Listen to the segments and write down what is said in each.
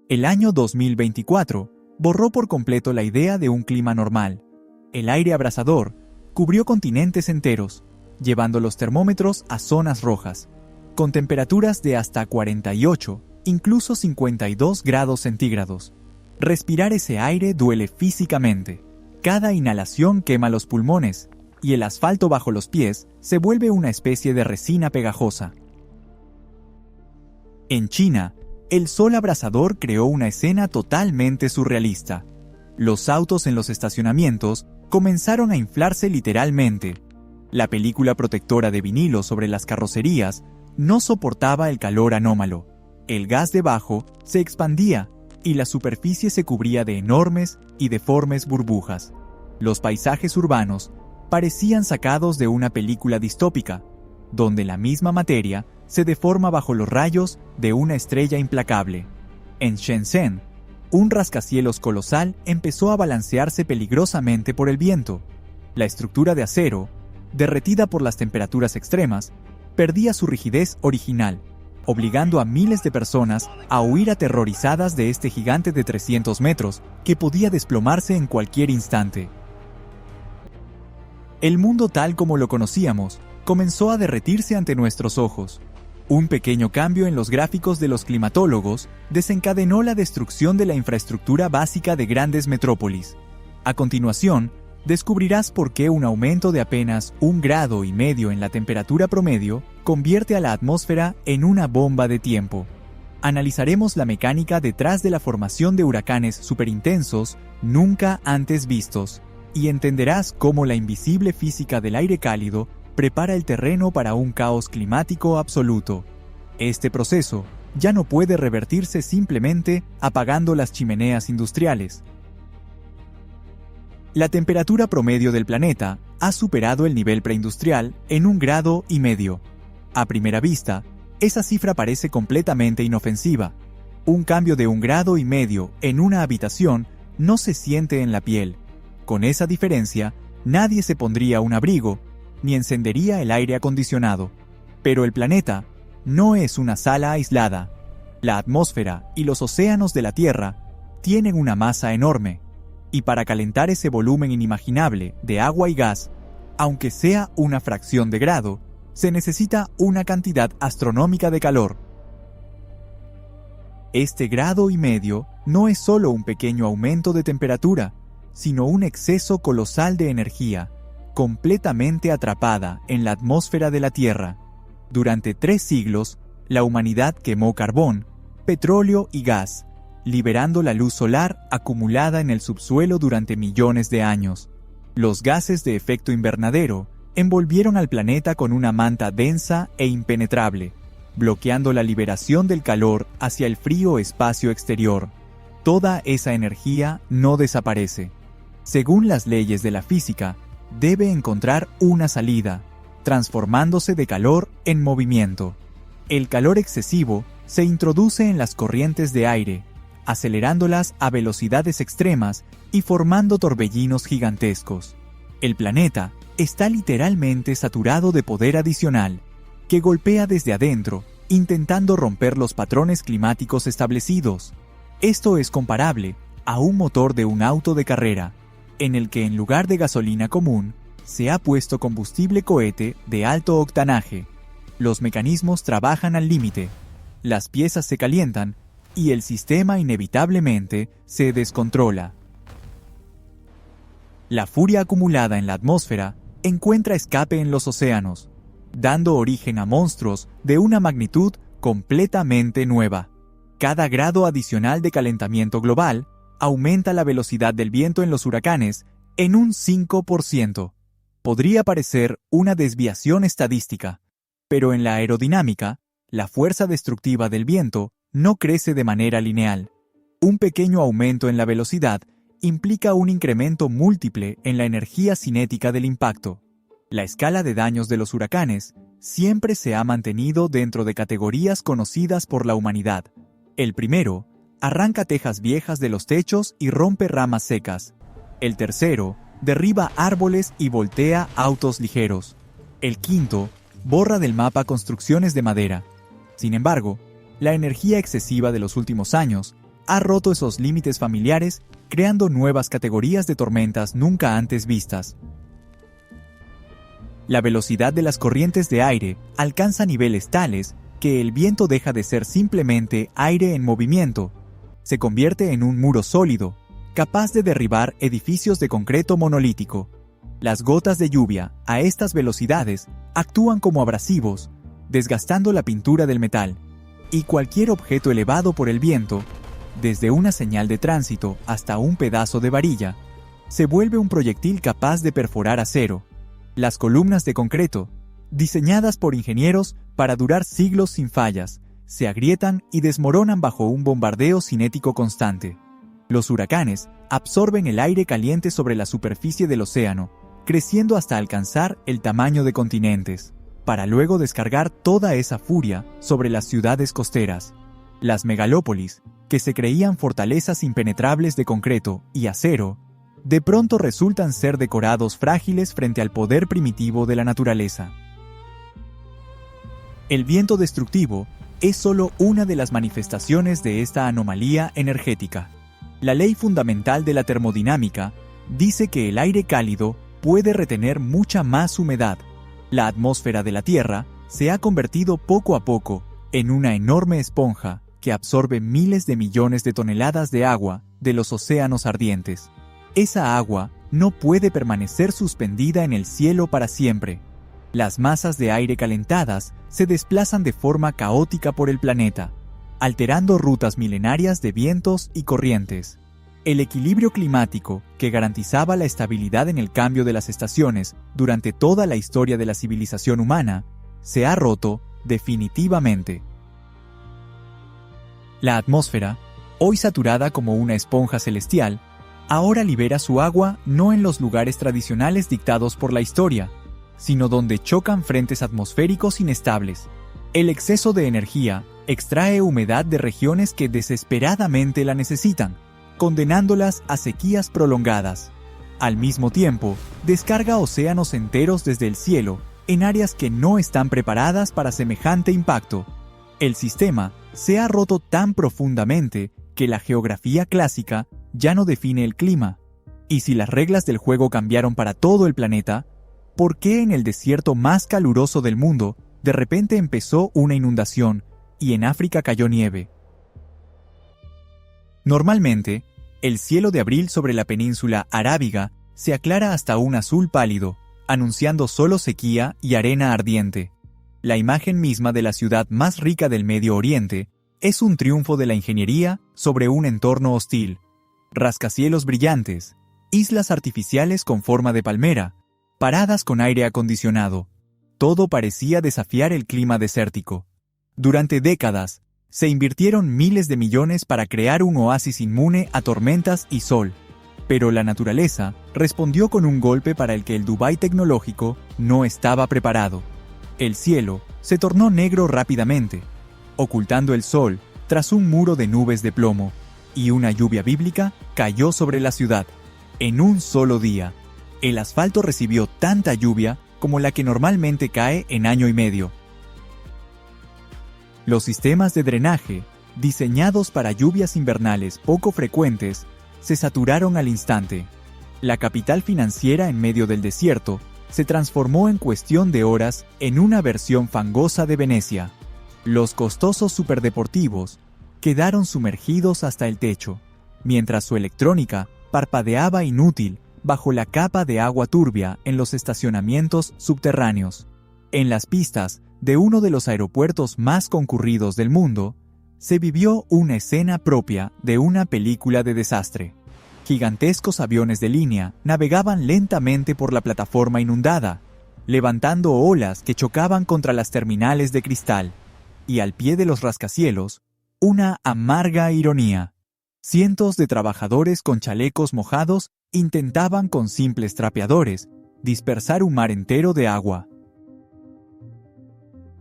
El año 2024 borró por completo la idea de un clima normal. El aire abrasador cubrió continentes enteros, llevando los termómetros a zonas rojas, con temperaturas de hasta 48, incluso 52 grados centígrados. Respirar ese aire duele físicamente. Cada inhalación quema los pulmones, y el asfalto bajo los pies se vuelve una especie de resina pegajosa. En China, el sol abrasador creó una escena totalmente surrealista. Los autos en los estacionamientos comenzaron a inflarse literalmente. La película protectora de vinilo sobre las carrocerías no soportaba el calor anómalo. El gas debajo se expandía y la superficie se cubría de enormes y deformes burbujas. Los paisajes urbanos parecían sacados de una película distópica, donde la misma materia se deforma bajo los rayos de una estrella implacable. En Shenzhen, un rascacielos colosal empezó a balancearse peligrosamente por el viento. La estructura de acero, derretida por las temperaturas extremas, perdía su rigidez original, obligando a miles de personas a huir aterrorizadas de este gigante de 300 metros que podía desplomarse en cualquier instante. El mundo tal como lo conocíamos comenzó a derretirse ante nuestros ojos. Un pequeño cambio en los gráficos de los climatólogos desencadenó la destrucción de la infraestructura básica de grandes metrópolis. A continuación, descubrirás por qué un aumento de apenas 1,5 grados en la temperatura promedio convierte a la atmósfera en una bomba de tiempo. Analizaremos la mecánica detrás de la formación de huracanes superintensos nunca antes vistos, y entenderás cómo la invisible física del aire cálido prepara el terreno para un caos climático absoluto. Este proceso ya no puede revertirse simplemente apagando las chimeneas industriales. La temperatura promedio del planeta ha superado el nivel preindustrial en 1,5 grados. A primera vista, esa cifra parece completamente inofensiva. Un cambio de 1,5 grados en una habitación no se siente en la piel. Con esa diferencia, nadie se pondría un abrigo ni encendería el aire acondicionado. Pero el planeta no es una sala aislada. La atmósfera y los océanos de la Tierra tienen una masa enorme, y para calentar ese volumen inimaginable de agua y gas, aunque sea una fracción de grado, se necesita una cantidad astronómica de calor. Este 1,5 grados no es solo un pequeño aumento de temperatura, sino un exceso colosal de energía, completamente atrapada en la atmósfera de la Tierra. Durante 3 siglos, la humanidad quemó carbón, petróleo y gas, liberando la luz solar acumulada en el subsuelo durante millones de años. Los gases de efecto invernadero envolvieron al planeta con una manta densa e impenetrable, bloqueando la liberación del calor hacia el frío espacio exterior. Toda esa energía no desaparece. Según las leyes de la física, debe encontrar una salida, transformándose de calor en movimiento. El calor excesivo se introduce en las corrientes de aire, acelerándolas a velocidades extremas y formando torbellinos gigantescos. El planeta está literalmente saturado de poder adicional, que golpea desde adentro, intentando romper los patrones climáticos establecidos. Esto es comparable a un motor de un auto de carrera, en el que en lugar de gasolina común, se ha puesto combustible cohete de alto octanaje. Los mecanismos trabajan al límite, las piezas se calientan y el sistema inevitablemente se descontrola. La furia acumulada en la atmósfera encuentra escape en los océanos, dando origen a monstruos de una magnitud completamente nueva. Cada grado adicional de calentamiento global aumenta la velocidad del viento en los huracanes en un 5%. Podría parecer una desviación estadística, pero en la aerodinámica, la fuerza destructiva del viento no crece de manera lineal. Un pequeño aumento en la velocidad implica un incremento múltiple en la energía cinética del impacto. La escala de daños de los huracanes siempre se ha mantenido dentro de categorías conocidas por la humanidad. El primero arranca tejas viejas de los techos y rompe ramas secas. El tercero derriba árboles y voltea autos ligeros. El quinto borra del mapa construcciones de madera. Sin embargo, la energía excesiva de los últimos años ha roto esos límites familiares, creando nuevas categorías de tormentas nunca antes vistas. La velocidad de las corrientes de aire alcanza niveles tales que el viento deja de ser simplemente aire en movimiento, se convierte en un muro sólido, capaz de derribar edificios de concreto monolítico. Las gotas de lluvia, a estas velocidades, actúan como abrasivos, desgastando la pintura del metal, y cualquier objeto elevado por el viento, desde una señal de tránsito hasta un pedazo de varilla, se vuelve un proyectil capaz de perforar acero. Las columnas de concreto, diseñadas por ingenieros para durar siglos sin fallas, se agrietan y desmoronan bajo un bombardeo cinético constante. Los huracanes absorben el aire caliente sobre la superficie del océano, creciendo hasta alcanzar el tamaño de continentes, para luego descargar toda esa furia sobre las ciudades costeras. Las megalópolis, que se creían fortalezas impenetrables de concreto y acero, de pronto resultan ser decorados frágiles frente al poder primitivo de la naturaleza. El viento destructivo es solo una de las manifestaciones de esta anomalía energética. La ley fundamental de la termodinámica dice que el aire cálido puede retener mucha más humedad. La atmósfera de la Tierra se ha convertido poco a poco en una enorme esponja que absorbe miles de millones de toneladas de agua de los océanos ardientes. Esa agua no puede permanecer suspendida en el cielo para siempre. Las masas de aire calentadas se desplazan de forma caótica por el planeta, alterando rutas milenarias de vientos y corrientes. El equilibrio climático, que garantizaba la estabilidad en el cambio de las estaciones durante toda la historia de la civilización humana, se ha roto definitivamente. La atmósfera, hoy saturada como una esponja celestial, ahora libera su agua no en los lugares tradicionales dictados por la historia, sino donde chocan frentes atmosféricos inestables. El exceso de energía extrae humedad de regiones que desesperadamente la necesitan, condenándolas a sequías prolongadas. Al mismo tiempo, descarga océanos enteros desde el cielo en áreas que no están preparadas para semejante impacto. El sistema se ha roto tan profundamente que la geografía clásica ya no define el clima. Y si las reglas del juego cambiaron para todo el planeta, ¿por qué en el desierto más caluroso del mundo de repente empezó una inundación y en África cayó nieve? Normalmente, el cielo de abril sobre la península arábiga se aclara hasta un azul pálido, anunciando solo sequía y arena ardiente. La imagen misma de la ciudad más rica del Medio Oriente es un triunfo de la ingeniería sobre un entorno hostil. Rascacielos brillantes, islas artificiales con forma de palmera, paradas con aire acondicionado. Todo parecía desafiar el clima desértico. Durante décadas, se invirtieron miles de millones para crear un oasis inmune a tormentas y sol. Pero la naturaleza respondió con un golpe para el que el Dubái tecnológico no estaba preparado. El cielo se tornó negro rápidamente, ocultando el sol tras un muro de nubes de plomo, y una lluvia bíblica cayó sobre la ciudad. En un solo día, el asfalto recibió tanta lluvia como la que normalmente cae en año y medio. Los sistemas de drenaje, diseñados para lluvias invernales poco frecuentes, se saturaron al instante. La capital financiera en medio del desierto se transformó en cuestión de horas en una versión fangosa de Venecia. Los costosos superdeportivos quedaron sumergidos hasta el techo, mientras su electrónica parpadeaba inútil bajo la capa de agua turbia en los estacionamientos subterráneos. En las pistas de uno de los aeropuertos más concurridos del mundo, se vivió una escena propia de una película de desastre. Gigantescos aviones de línea navegaban lentamente por la plataforma inundada, levantando olas que chocaban contra las terminales de cristal, y al pie de los rascacielos, una amarga ironía. Cientos de trabajadores con chalecos mojados intentaban con simples trapeadores dispersar un mar entero de agua.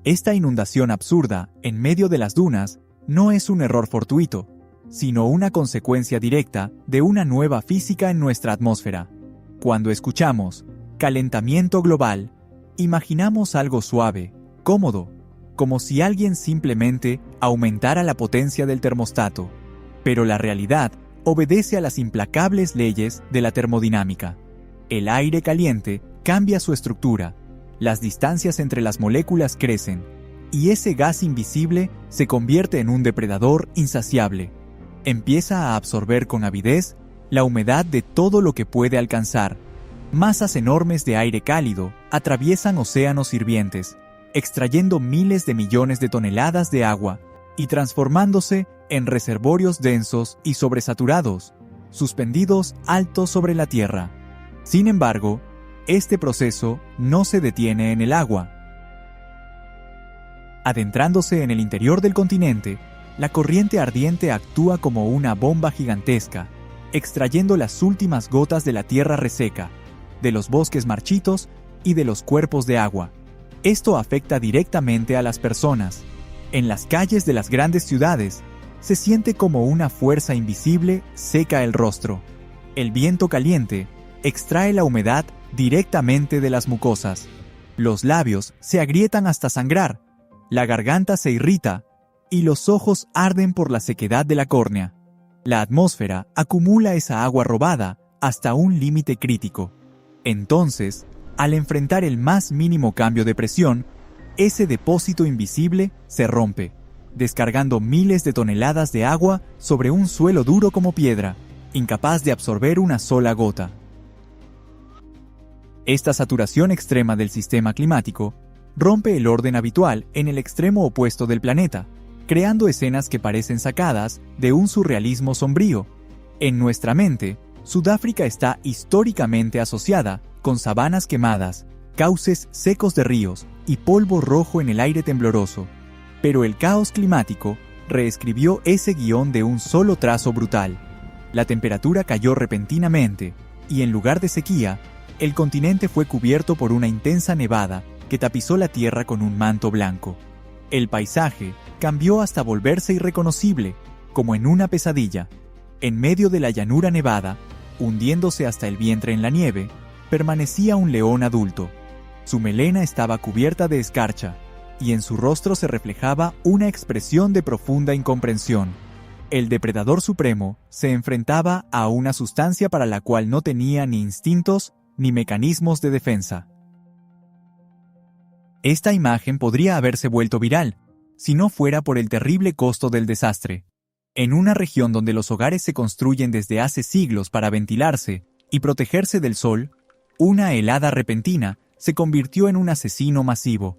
Esta inundación absurda en medio de las dunas no es un error fortuito, sino una consecuencia directa de una nueva física en nuestra atmósfera. Cuando escuchamos calentamiento global, imaginamos algo suave, cómodo, como si alguien simplemente aumentara la potencia del termostato. Pero la realidad obedece a las implacables leyes de la termodinámica. El aire caliente cambia su estructura, las distancias entre las moléculas crecen, y ese gas invisible se convierte en un depredador insaciable. Empieza a absorber con avidez la humedad de todo lo que puede alcanzar. Masas enormes de aire cálido atraviesan océanos hirvientes, extrayendo miles de millones de toneladas de agua y transformándose en reservorios densos y sobresaturados, suspendidos alto sobre la Tierra. Sin embargo, este proceso no se detiene en el agua. Adentrándose en el interior del continente, la corriente ardiente actúa como una bomba gigantesca, extrayendo las últimas gotas de la tierra reseca, de los bosques marchitos y de los cuerpos de agua. Esto afecta directamente a las personas. En las calles de las grandes ciudades, se siente como una fuerza invisible seca el rostro. El viento caliente extrae la humedad directamente de las mucosas. Los labios se agrietan hasta sangrar, la garganta se irrita y los ojos arden por la sequedad de la córnea. La atmósfera acumula esa agua robada hasta un límite crítico. Entonces, al enfrentar el más mínimo cambio de presión, ese depósito invisible se rompe, descargando miles de toneladas de agua sobre un suelo duro como piedra, incapaz de absorber una sola gota. Esta saturación extrema del sistema climático rompe el orden habitual en el extremo opuesto del planeta, creando escenas que parecen sacadas de un surrealismo sombrío. En nuestra mente, Sudáfrica está históricamente asociada con sabanas quemadas, cauces secos de ríos y polvo rojo en el aire tembloroso. Pero el caos climático reescribió ese guión de un solo trazo brutal. La temperatura cayó repentinamente y en lugar de sequía, el continente fue cubierto por una intensa nevada que tapizó la tierra con un manto blanco. El paisaje cambió hasta volverse irreconocible, como en una pesadilla. En medio de la llanura nevada, hundiéndose hasta el vientre en la nieve, permanecía un león adulto. Su melena estaba cubierta de escarcha, y en su rostro se reflejaba una expresión de profunda incomprensión. El depredador supremo se enfrentaba a una sustancia para la cual no tenía ni instintos ni mecanismos de defensa. Esta imagen podría haberse vuelto viral, si no fuera por el terrible costo del desastre. En una región donde los hogares se construyen desde hace siglos para ventilarse y protegerse del sol, una helada repentina se convirtió en un asesino masivo.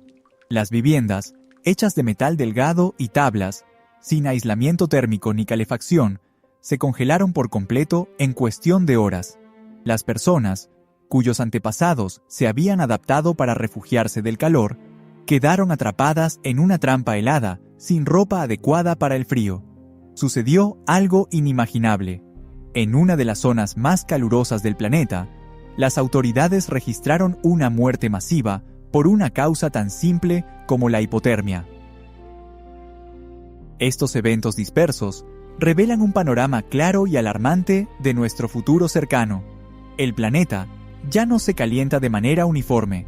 Las viviendas, hechas de metal delgado y tablas, sin aislamiento térmico ni calefacción, se congelaron por completo en cuestión de horas. Las personas, cuyos antepasados se habían adaptado para refugiarse del calor, quedaron atrapadas en una trampa helada, sin ropa adecuada para el frío. Sucedió algo inimaginable. En una de las zonas más calurosas del planeta, las autoridades registraron una muerte masiva por una causa tan simple como la hipotermia. Estos eventos dispersos revelan un panorama claro y alarmante de nuestro futuro cercano. El planeta ya no se calienta de manera uniforme.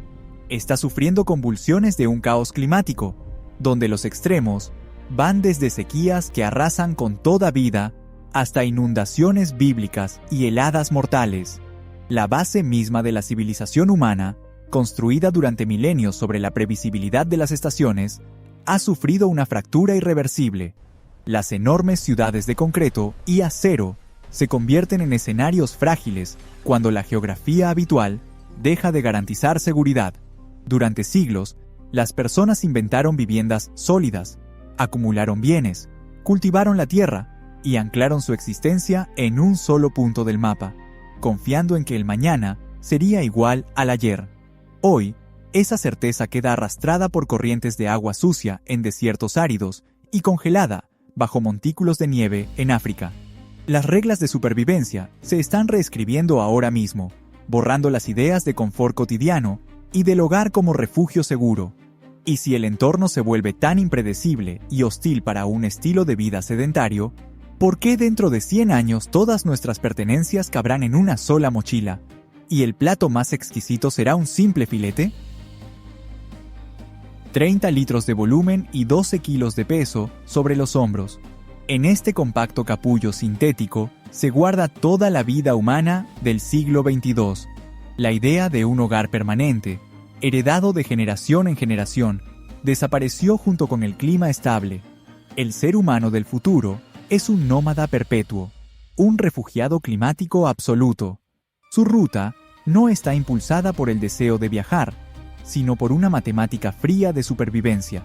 Está sufriendo convulsiones de un caos climático, donde los extremos van desde sequías que arrasan con toda vida hasta inundaciones bíblicas y heladas mortales. La base misma de la civilización humana, construida durante milenios sobre la previsibilidad de las estaciones, ha sufrido una fractura irreversible. Las enormes ciudades de concreto y acero se convierten en escenarios frágiles cuando la geografía habitual deja de garantizar seguridad. Durante siglos, las personas inventaron viviendas sólidas, acumularon bienes, cultivaron la tierra y anclaron su existencia en un solo punto del mapa, confiando en que el mañana sería igual al ayer. Hoy, esa certeza queda arrastrada por corrientes de agua sucia en desiertos áridos y congelada bajo montículos de nieve en África. Las reglas de supervivencia se están reescribiendo ahora mismo, borrando las ideas de confort cotidiano y del hogar como refugio seguro. Y si el entorno se vuelve tan impredecible y hostil para un estilo de vida sedentario, ¿por qué dentro de 100 años todas nuestras pertenencias cabrán en una sola mochila? ¿Y el plato más exquisito será un simple filete? 30 litros de volumen y 12 kilos de peso sobre los hombros. En este compacto capullo sintético se guarda toda la vida humana del siglo XXII. La idea de un hogar permanente, heredado de generación en generación, desapareció junto con el clima estable. El ser humano del futuro es un nómada perpetuo, un refugiado climático absoluto. Su ruta no está impulsada por el deseo de viajar, sino por una matemática fría de supervivencia.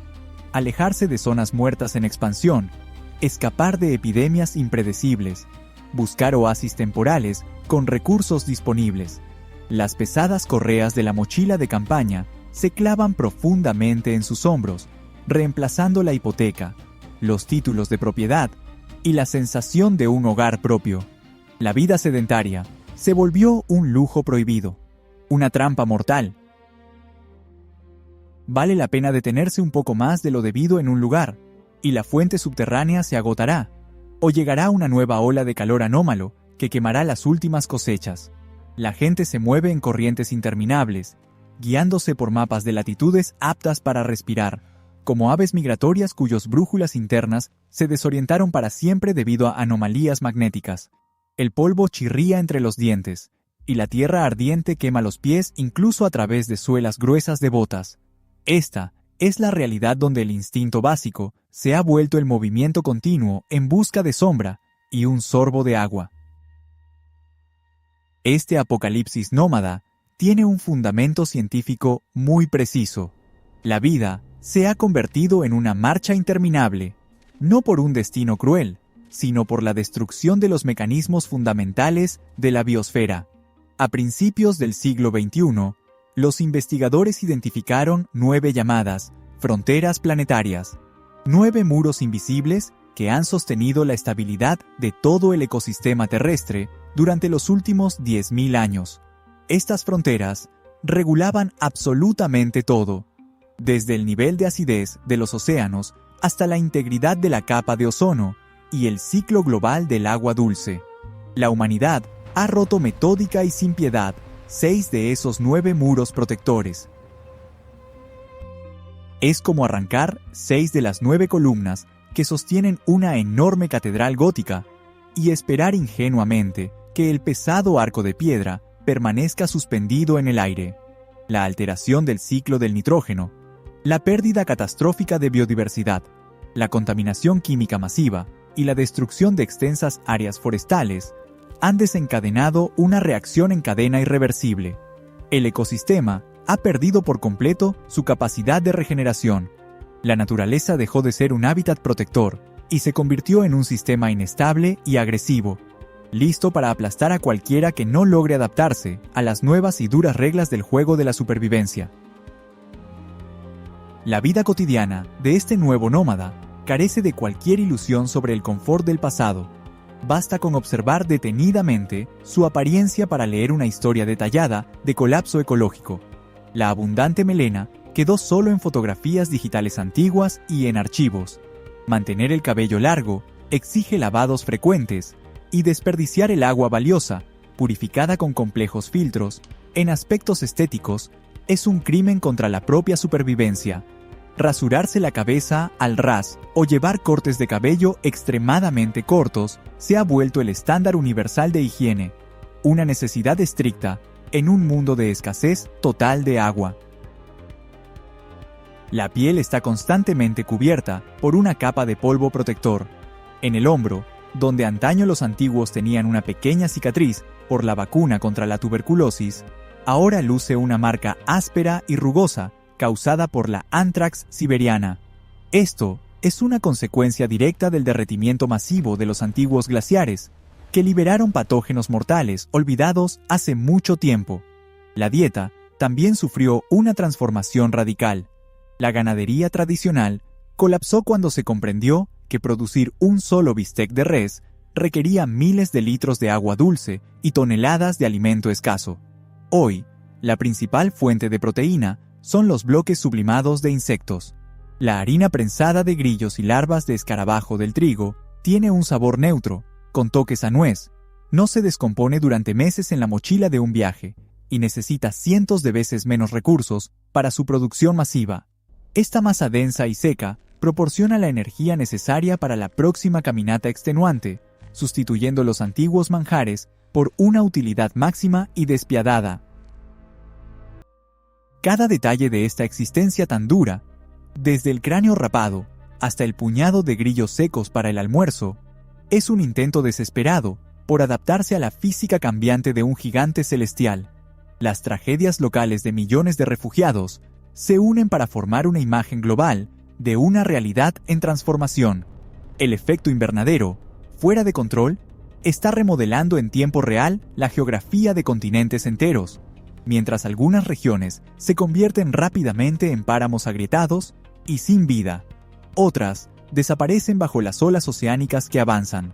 Alejarse de zonas muertas en expansión, escapar de epidemias impredecibles, buscar oasis temporales con recursos disponibles. Las pesadas correas de la mochila de campaña se clavan profundamente en sus hombros, reemplazando la hipoteca, los títulos de propiedad y la sensación de un hogar propio. La vida sedentaria se volvió un lujo prohibido, una trampa mortal. Vale la pena detenerse un poco más de lo debido en un lugar, y la fuente subterránea se agotará, o llegará una nueva ola de calor anómalo que quemará las últimas cosechas. La gente se mueve en corrientes interminables, guiándose por mapas de latitudes aptas para respirar, como aves migratorias cuyas brújulas internas se desorientaron para siempre debido a anomalías magnéticas. El polvo chirría entre los dientes, y la tierra ardiente quema los pies incluso a través de suelas gruesas de botas. Esta es la realidad donde el instinto básico se ha vuelto el movimiento continuo en busca de sombra y un sorbo de agua. Este apocalipsis nómada tiene un fundamento científico muy preciso. La vida se ha convertido en una marcha interminable, no por un destino cruel, sino por la destrucción de los mecanismos fundamentales de la biosfera. A principios del siglo XXI, los investigadores identificaron 9 llamadas fronteras planetarias, 9 muros invisibles que han sostenido la estabilidad de todo el ecosistema terrestre durante los últimos 10.000 años. Estas fronteras regulaban absolutamente todo, desde el nivel de acidez de los océanos hasta la integridad de la capa de ozono y el ciclo global del agua dulce. La humanidad ha roto metódica y sin piedad 6 de esos 9 muros protectores. Es como arrancar 6 de las 9 columnas que sostienen una enorme catedral gótica y esperar ingenuamente que el pesado arco de piedra permanezca suspendido en el aire. La alteración del ciclo del nitrógeno, la pérdida catastrófica de biodiversidad, la contaminación química masiva y la destrucción de extensas áreas forestales han desencadenado una reacción en cadena irreversible. El ecosistema ha perdido por completo su capacidad de regeneración. La naturaleza dejó de ser un hábitat protector y se convirtió en un sistema inestable y agresivo, listo para aplastar a cualquiera que no logre adaptarse a las nuevas y duras reglas del juego de la supervivencia. La vida cotidiana de este nuevo nómada carece de cualquier ilusión sobre el confort del pasado. Basta con observar detenidamente su apariencia para leer una historia detallada de colapso ecológico. La abundante melena quedó solo en fotografías digitales antiguas y en archivos. Mantener el cabello largo exige lavados frecuentes y desperdiciar el agua valiosa, purificada con complejos filtros, en aspectos estéticos, es un crimen contra la propia supervivencia. Rasurarse la cabeza al ras o llevar cortes de cabello extremadamente cortos se ha vuelto el estándar universal de higiene, una necesidad estricta en un mundo de escasez total de agua. La piel está constantemente cubierta por una capa de polvo protector. En el hombro, donde antaño los antiguos tenían una pequeña cicatriz por la vacuna contra la tuberculosis, ahora luce una marca áspera y rugosa causada por la anthrax siberiana. Esto es una consecuencia directa del derretimiento masivo de los antiguos glaciares, que liberaron patógenos mortales olvidados hace mucho tiempo. La dieta también sufrió una transformación radical. La ganadería tradicional colapsó cuando se comprendió que producir un solo bistec de res requería miles de litros de agua dulce y toneladas de alimento escaso. Hoy, la principal fuente de proteína son los bloques sublimados de insectos. La harina prensada de grillos y larvas de escarabajo del trigo tiene un sabor neutro, con toques a nuez, no se descompone durante meses en la mochila de un viaje y necesita cientos de veces menos recursos para su producción masiva. Esta masa densa y seca proporciona la energía necesaria para la próxima caminata extenuante, sustituyendo los antiguos manjares por una utilidad máxima y despiadada. Cada detalle de esta existencia tan dura, desde el cráneo rapado hasta el puñado de grillos secos para el almuerzo, es un intento desesperado por adaptarse a la física cambiante de un gigante celestial. Las tragedias locales de millones de refugiados se unen para formar una imagen global de una realidad en transformación. El efecto invernadero, fuera de control, está remodelando en tiempo real la geografía de continentes enteros, mientras algunas regiones se convierten rápidamente en páramos agrietados y sin vida. Otras desaparecen bajo las olas oceánicas que avanzan.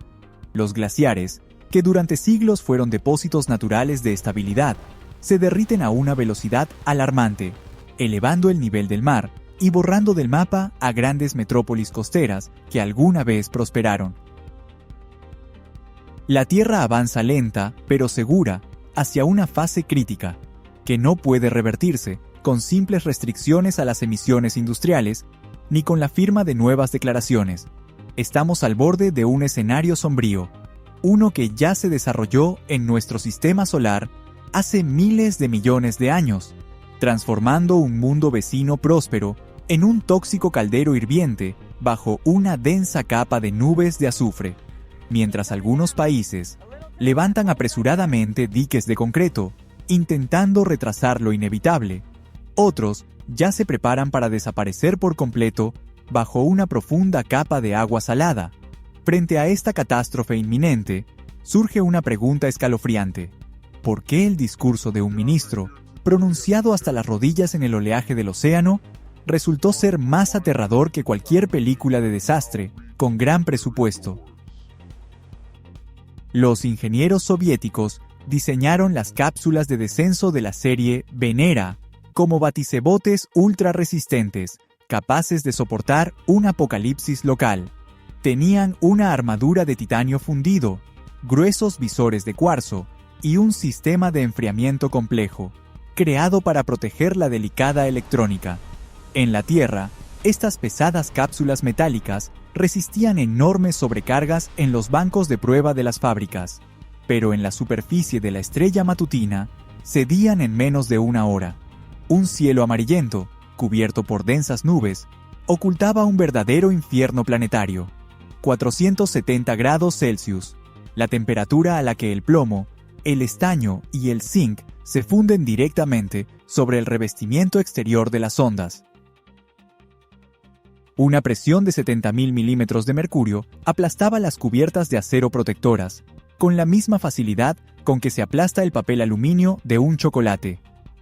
Los glaciares, que durante siglos fueron depósitos naturales de estabilidad, se derriten a una velocidad alarmante, elevando el nivel del mar y borrando del mapa a grandes metrópolis costeras que alguna vez prosperaron. La Tierra avanza lenta, pero segura, hacia una fase crítica, que no puede revertirse con simples restricciones a las emisiones industriales ni con la firma de nuevas declaraciones. Estamos al borde de un escenario sombrío, uno que ya se desarrolló en nuestro sistema solar hace miles de millones de años, transformando un mundo vecino próspero en un tóxico caldero hirviente bajo una densa capa de nubes de azufre. Mientras algunos países levantan apresuradamente diques de concreto, intentando retrasar lo inevitable, otros ya se preparan para desaparecer por completo bajo una profunda capa de agua salada. Frente a esta catástrofe inminente, surge una pregunta escalofriante. ¿Por qué el discurso de un ministro, pronunciado hasta las rodillas en el oleaje del océano, resultó ser más aterrador que cualquier película de desastre con gran presupuesto? Los ingenieros soviéticos diseñaron las cápsulas de descenso de la serie Venera como baticebotes ultra resistentes, capaces de soportar un apocalipsis local. Tenían una armadura de titanio fundido, gruesos visores de cuarzo y un sistema de enfriamiento complejo, creado para proteger la delicada electrónica. En la Tierra, estas pesadas cápsulas metálicas resistían enormes sobrecargas en los bancos de prueba de las fábricas, pero en la superficie de la estrella matutina cedían en menos de una hora. Un cielo amarillento, cubierto por densas nubes, ocultaba un verdadero infierno planetario. 470 grados Celsius, la temperatura a la que el plomo, el estaño y el zinc se funden directamente sobre el revestimiento exterior de las ondas. Una presión de 70.000 milímetros de mercurio aplastaba las cubiertas de acero protectoras, con la misma facilidad con que se aplasta el papel aluminio de un chocolate.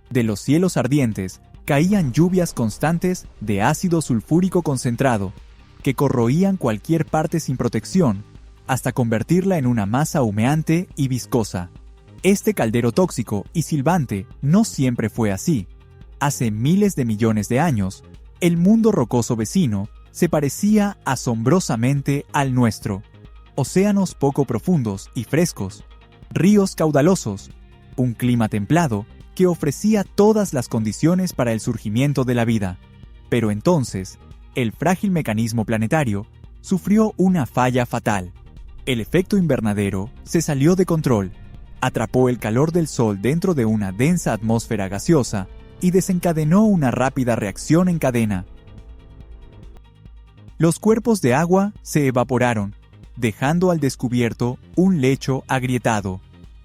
De los cielos ardientes caían lluvias constantes de ácido sulfúrico concentrado, que corroían cualquier parte sin protección, hasta convertirla en una masa humeante y viscosa. Este caldero tóxico y silbante no siempre fue así. Hace miles de millones de años, el mundo rocoso vecino se parecía asombrosamente al nuestro. Océanos poco profundos y frescos, ríos caudalosos, un clima templado que ofrecía todas las condiciones para el surgimiento de la vida. Pero entonces, el frágil mecanismo planetario sufrió una falla fatal. El efecto invernadero se salió de control, atrapó el calor del Sol dentro de una densa atmósfera gaseosa y desencadenó una rápida reacción en cadena. Los cuerpos de agua se evaporaron, dejando al descubierto un lecho agrietado.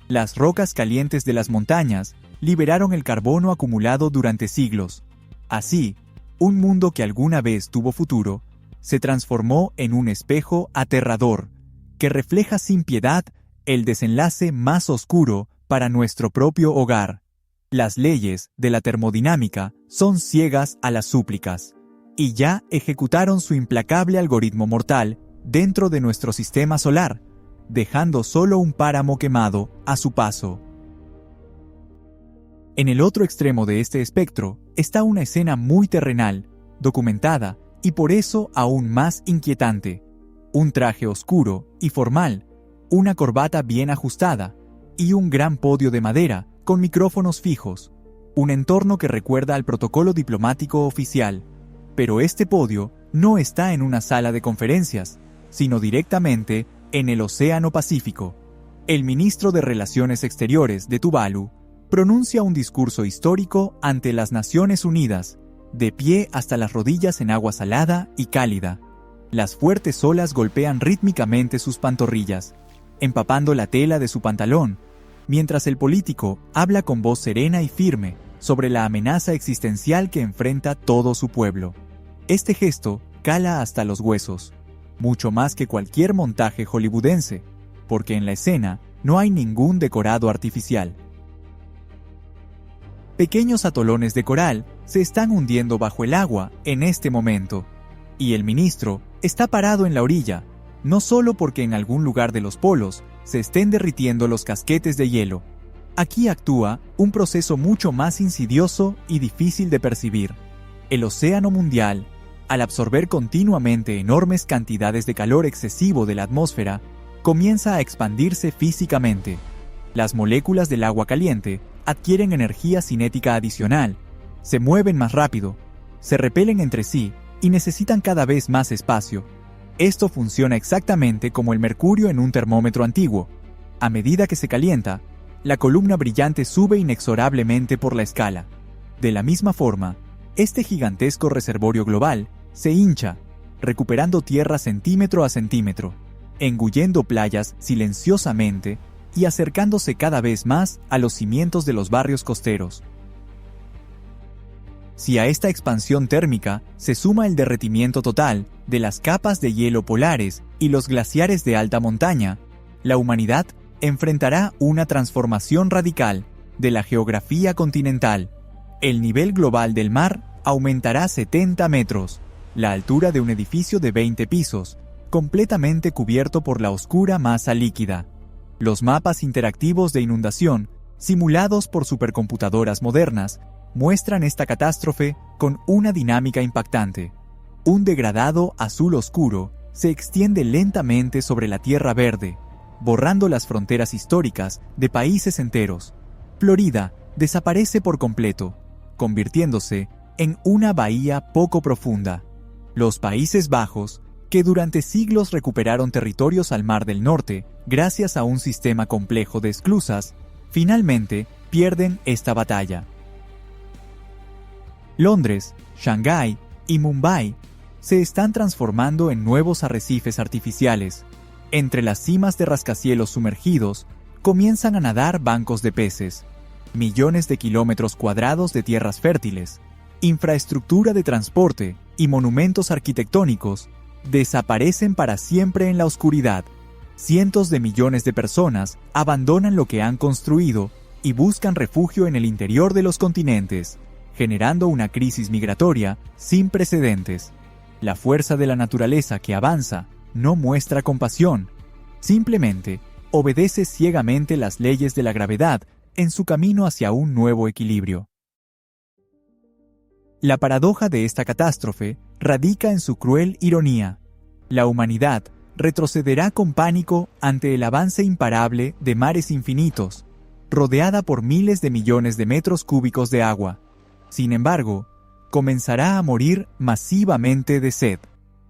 Las rocas calientes de las montañas liberaron el carbono acumulado durante siglos. Así, un mundo que alguna vez tuvo futuro, se transformó en un espejo aterrador, que refleja sin piedad el desenlace más oscuro para nuestro propio hogar. Las leyes de la termodinámica son ciegas a las súplicas, y ya ejecutaron su implacable algoritmo mortal dentro de nuestro sistema solar, dejando solo un páramo quemado a su paso. En el otro extremo de este espectro está una escena muy terrenal, documentada y por eso aún más inquietante. Un traje oscuro y formal, una corbata bien ajustada y un gran podio de madera con micrófonos fijos. Un entorno que recuerda al protocolo diplomático oficial. Pero este podio no está en una sala de conferencias, sino directamente en el Océano Pacífico. El ministro de Relaciones Exteriores de Tuvalu pronuncia un discurso histórico ante las Naciones Unidas, de pie hasta las rodillas en agua salada y cálida. Las fuertes olas golpean rítmicamente sus pantorrillas, empapando la tela de su pantalón, mientras el político habla con voz serena y firme sobre la amenaza existencial que enfrenta todo su pueblo. Este gesto cala hasta los huesos, mucho más que cualquier montaje hollywoodense, porque en la escena no hay ningún decorado artificial. Pequeños atolones de coral se están hundiendo bajo el agua en este momento, y el ministro está parado en la orilla, no solo porque en algún lugar de los polos se estén derritiendo los casquetes de hielo. Aquí actúa un proceso mucho más insidioso y difícil de percibir. El océano mundial, al absorber continuamente enormes cantidades de calor excesivo de la atmósfera, comienza a expandirse físicamente. Las moléculas del agua caliente adquieren energía cinética adicional, se mueven más rápido, se repelen entre sí y necesitan cada vez más espacio. Esto funciona exactamente como el mercurio en un termómetro antiguo. A medida que se calienta, la columna brillante sube inexorablemente por la escala. De la misma forma, este gigantesco reservorio global se hincha, recuperando tierra centímetro a centímetro, engullendo playas silenciosamente y acercándose cada vez más a los cimientos de los barrios costeros. Si a esta expansión térmica se suma el derretimiento total de las capas de hielo polares y los glaciares de alta montaña, la humanidad enfrentará una transformación radical de la geografía continental. El nivel global del mar aumentará 70 metros, la altura de un edificio de 20 pisos, completamente cubierto por la oscura masa líquida. Los mapas interactivos de inundación, simulados por supercomputadoras modernas, muestran esta catástrofe con una dinámica impactante. Un degradado azul oscuro se extiende lentamente sobre la tierra verde, borrando las fronteras históricas de países enteros. Florida desaparece por completo, convirtiéndose en una bahía poco profunda. Los Países Bajos, que durante siglos recuperaron territorios al Mar del Norte gracias a un sistema complejo de esclusas, finalmente pierden esta batalla. Londres, Shanghái y Mumbai se están transformando en nuevos arrecifes artificiales. Entre las cimas de rascacielos sumergidos comienzan a nadar bancos de peces, millones de kilómetros cuadrados de tierras fértiles, infraestructura de transporte y monumentos arquitectónicos desaparecen para siempre en la oscuridad. Cientos de millones de personas abandonan lo que han construido y buscan refugio en el interior de los continentes, generando una crisis migratoria sin precedentes. La fuerza de la naturaleza que avanza no muestra compasión, simplemente obedece ciegamente las leyes de la gravedad en su camino hacia un nuevo equilibrio. La paradoja de esta catástrofe radica en su cruel ironía. La humanidad retrocederá con pánico ante el avance imparable de mares infinitos, rodeada por miles de millones de metros cúbicos de agua. Sin embargo, comenzará a morir masivamente de sed.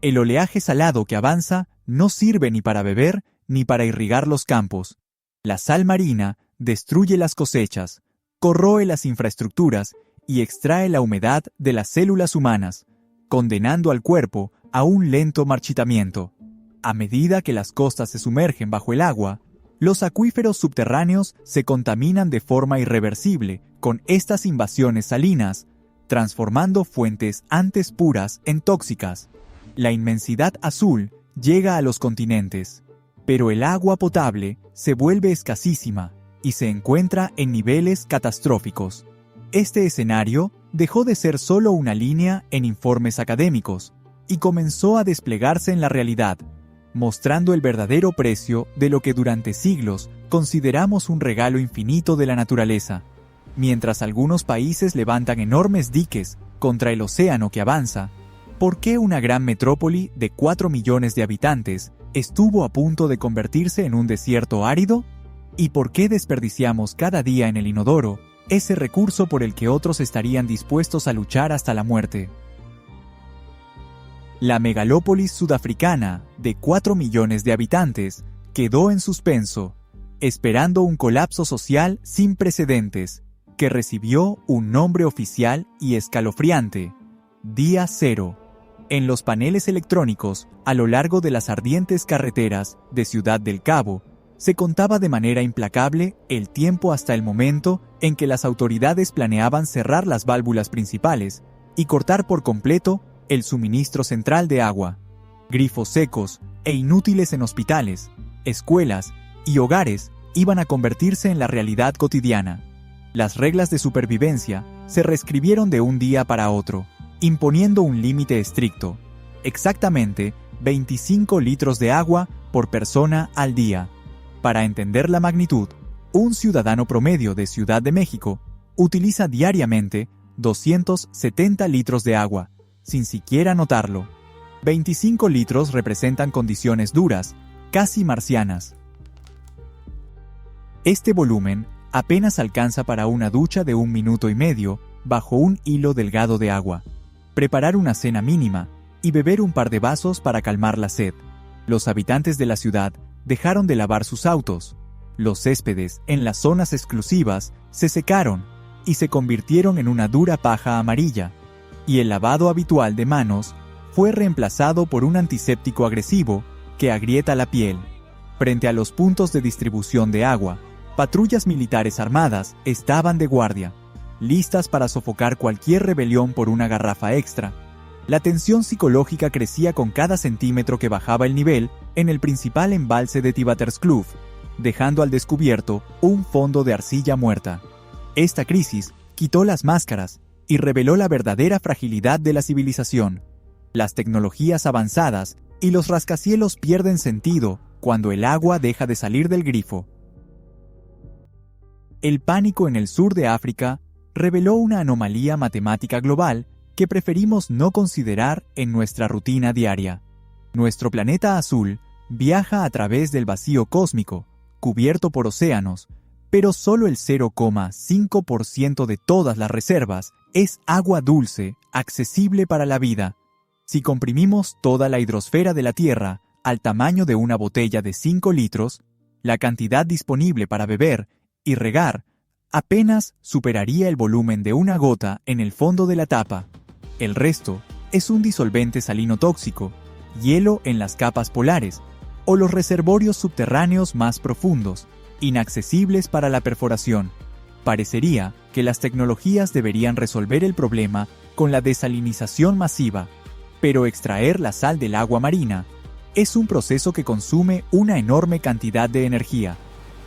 El oleaje salado que avanza no sirve ni para beber ni para irrigar los campos. La sal marina destruye las cosechas, corroe las infraestructuras y extrae la humedad de las células humanas, condenando al cuerpo a un lento marchitamiento. A medida que las costas se sumergen bajo el agua, los acuíferos subterráneos se contaminan de forma irreversible con estas invasiones salinas, transformando fuentes antes puras en tóxicas. La inmensidad azul llega a los continentes, pero el agua potable se vuelve escasísima y se encuentra en niveles catastróficos. Este escenario dejó de ser solo una línea en informes académicos y comenzó a desplegarse en la realidad, mostrando el verdadero precio de lo que durante siglos consideramos un regalo infinito de la naturaleza. Mientras algunos países levantan enormes diques contra el océano que avanza, ¿por qué una gran metrópoli de 4 millones de habitantes estuvo a punto de convertirse en un desierto árido? ¿Y por qué desperdiciamos cada día en el inodoro ese recurso por el que otros estarían dispuestos a luchar hasta la muerte? La megalópolis sudafricana, de 4 millones de habitantes, quedó en suspenso, esperando un colapso social sin precedentes, que recibió un nombre oficial y escalofriante: Día Cero. En los paneles electrónicos, a lo largo de las ardientes carreteras de Ciudad del Cabo, se contaba de manera implacable el tiempo hasta el momento en que las autoridades planeaban cerrar las válvulas principales y cortar por completo el suministro central de agua. Grifos secos e inútiles en hospitales, escuelas y hogares iban a convertirse en la realidad cotidiana. Las reglas de supervivencia se reescribieron de un día para otro, imponiendo un límite estricto: exactamente 25 litros de agua por persona al día. Para entender la magnitud, un ciudadano promedio de Ciudad de México utiliza diariamente 270 litros de agua, sin siquiera notarlo. 25 litros representan condiciones duras, casi marcianas. Este volumen apenas alcanza para una ducha de 1 minuto y medio bajo un hilo delgado de agua, preparar una cena mínima y beber un par de vasos para calmar la sed. Los habitantes de la ciudad dejaron de lavar sus autos. Los céspedes en las zonas exclusivas se secaron y se convirtieron en una dura paja amarilla, y el lavado habitual de manos fue reemplazado por un antiséptico agresivo que agrieta la piel. Frente a los puntos de distribución de agua, patrullas militares armadas estaban de guardia, listas para sofocar cualquier rebelión por una garrafa extra. La tensión psicológica crecía con cada centímetro que bajaba el nivel en el principal embalse de Tibaterskloof, dejando al descubierto un fondo de arcilla muerta. Esta crisis quitó las máscaras y reveló la verdadera fragilidad de la civilización. Las tecnologías avanzadas y los rascacielos pierden sentido cuando el agua deja de salir del grifo. El pánico en el sur de África reveló una anomalía matemática global que preferimos no considerar en nuestra rutina diaria. Nuestro planeta azul viaja a través del vacío cósmico, cubierto por océanos, pero solo el 0,5% de todas las reservas es agua dulce, accesible para la vida. Si comprimimos toda la hidrosfera de la Tierra al tamaño de una botella de 5 litros, la cantidad disponible para beber y regar apenas superaría el volumen de una gota en el fondo de la tapa. El resto es un disolvente salino tóxico, hielo en las capas polares o los reservorios subterráneos más profundos, inaccesibles para la perforación. Parecería que las tecnologías deberían resolver el problema con la desalinización masiva, pero extraer la sal del agua marina es un proceso que consume una enorme cantidad de energía.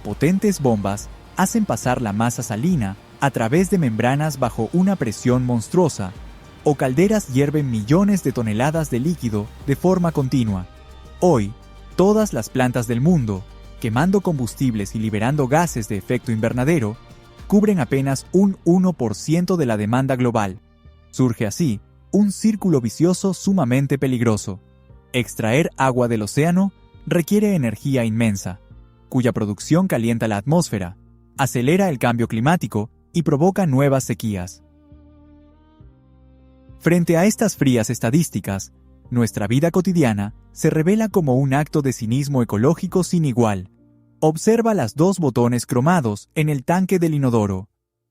Potentes bombas hacen pasar la masa salina a través de membranas bajo una presión monstruosa, o calderas hierven millones de toneladas de líquido de forma continua. Hoy, todas las plantas del mundo, quemando combustibles y liberando gases de efecto invernadero, cubren apenas un 1% de la demanda global. Surge así un círculo vicioso sumamente peligroso. Extraer agua del océano requiere energía inmensa, cuya producción calienta la atmósfera, acelera el cambio climático y provoca nuevas sequías. Frente a estas frías estadísticas, nuestra vida cotidiana se revela como un acto de cinismo ecológico sin igual. Observa las 2 botones cromados en el tanque del inodoro.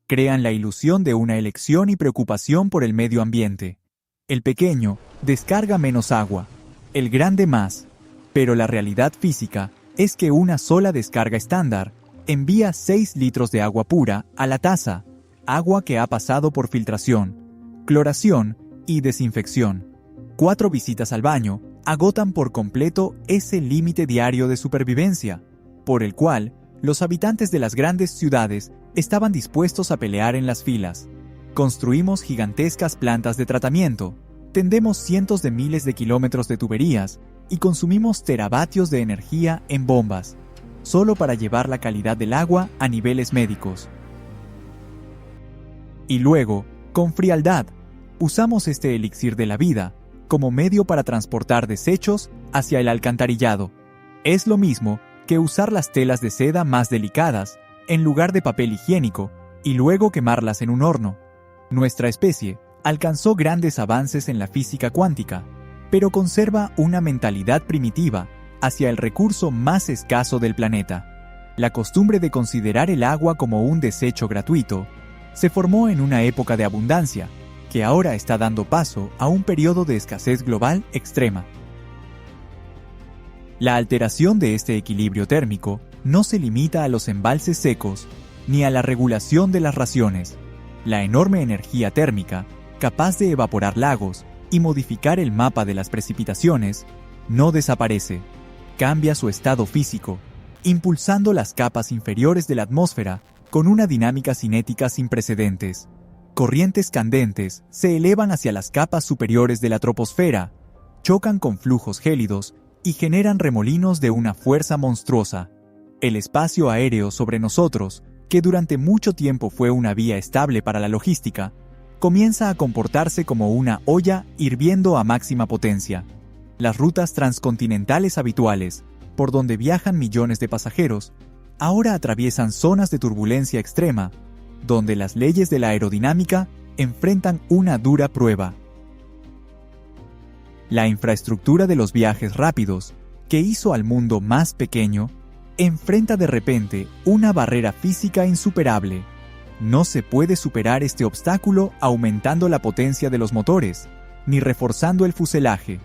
Crean la ilusión de una elección y preocupación por el medio ambiente. El pequeño descarga menos agua, el grande más, pero la realidad física es que una sola descarga estándar envía 6 litros de agua pura a la taza, agua que ha pasado por filtración, cloración y desinfección. 4 visitas al baño agotan por completo ese límite diario de supervivencia, por el cual los habitantes de las grandes ciudades estaban dispuestos a pelear en las filas. Construimos gigantescas plantas de tratamiento, tendemos cientos de miles de kilómetros de tuberías y consumimos teravatios de energía en bombas, solo para llevar la calidad del agua a niveles médicos. Y luego, con frialdad, usamos este elixir de la vida como medio para transportar desechos hacia el alcantarillado. Es lo mismo que usar las telas de seda más delicadas en lugar de papel higiénico y luego quemarlas en un horno. Nuestra especie alcanzó grandes avances en la física cuántica, pero conserva una mentalidad primitiva hacia el recurso más escaso del planeta. La costumbre de considerar el agua como un desecho gratuito se formó en una época de abundancia, que ahora está dando paso a un periodo de escasez global extrema. La alteración de este equilibrio térmico no se limita a los embalses secos ni a la regulación de las raciones. La enorme energía térmica, capaz de evaporar lagos y modificar el mapa de las precipitaciones, no desaparece, cambia su estado físico, impulsando las capas inferiores de la atmósfera con una dinámica cinética sin precedentes. Corrientes candentes se elevan hacia las capas superiores de la troposfera, chocan con flujos gélidos y generan remolinos de una fuerza monstruosa. El espacio aéreo sobre nosotros, que durante mucho tiempo fue una vía estable para la logística, comienza a comportarse como una olla hirviendo a máxima potencia. Las rutas transcontinentales habituales, por donde viajan millones de pasajeros, ahora atraviesan zonas de turbulencia extrema, donde las leyes de la aerodinámica enfrentan una dura prueba. La infraestructura de los viajes rápidos, que hizo al mundo más pequeño, enfrenta de repente una barrera física insuperable. No se puede superar este obstáculo aumentando la potencia de los motores, ni reforzando el fuselaje.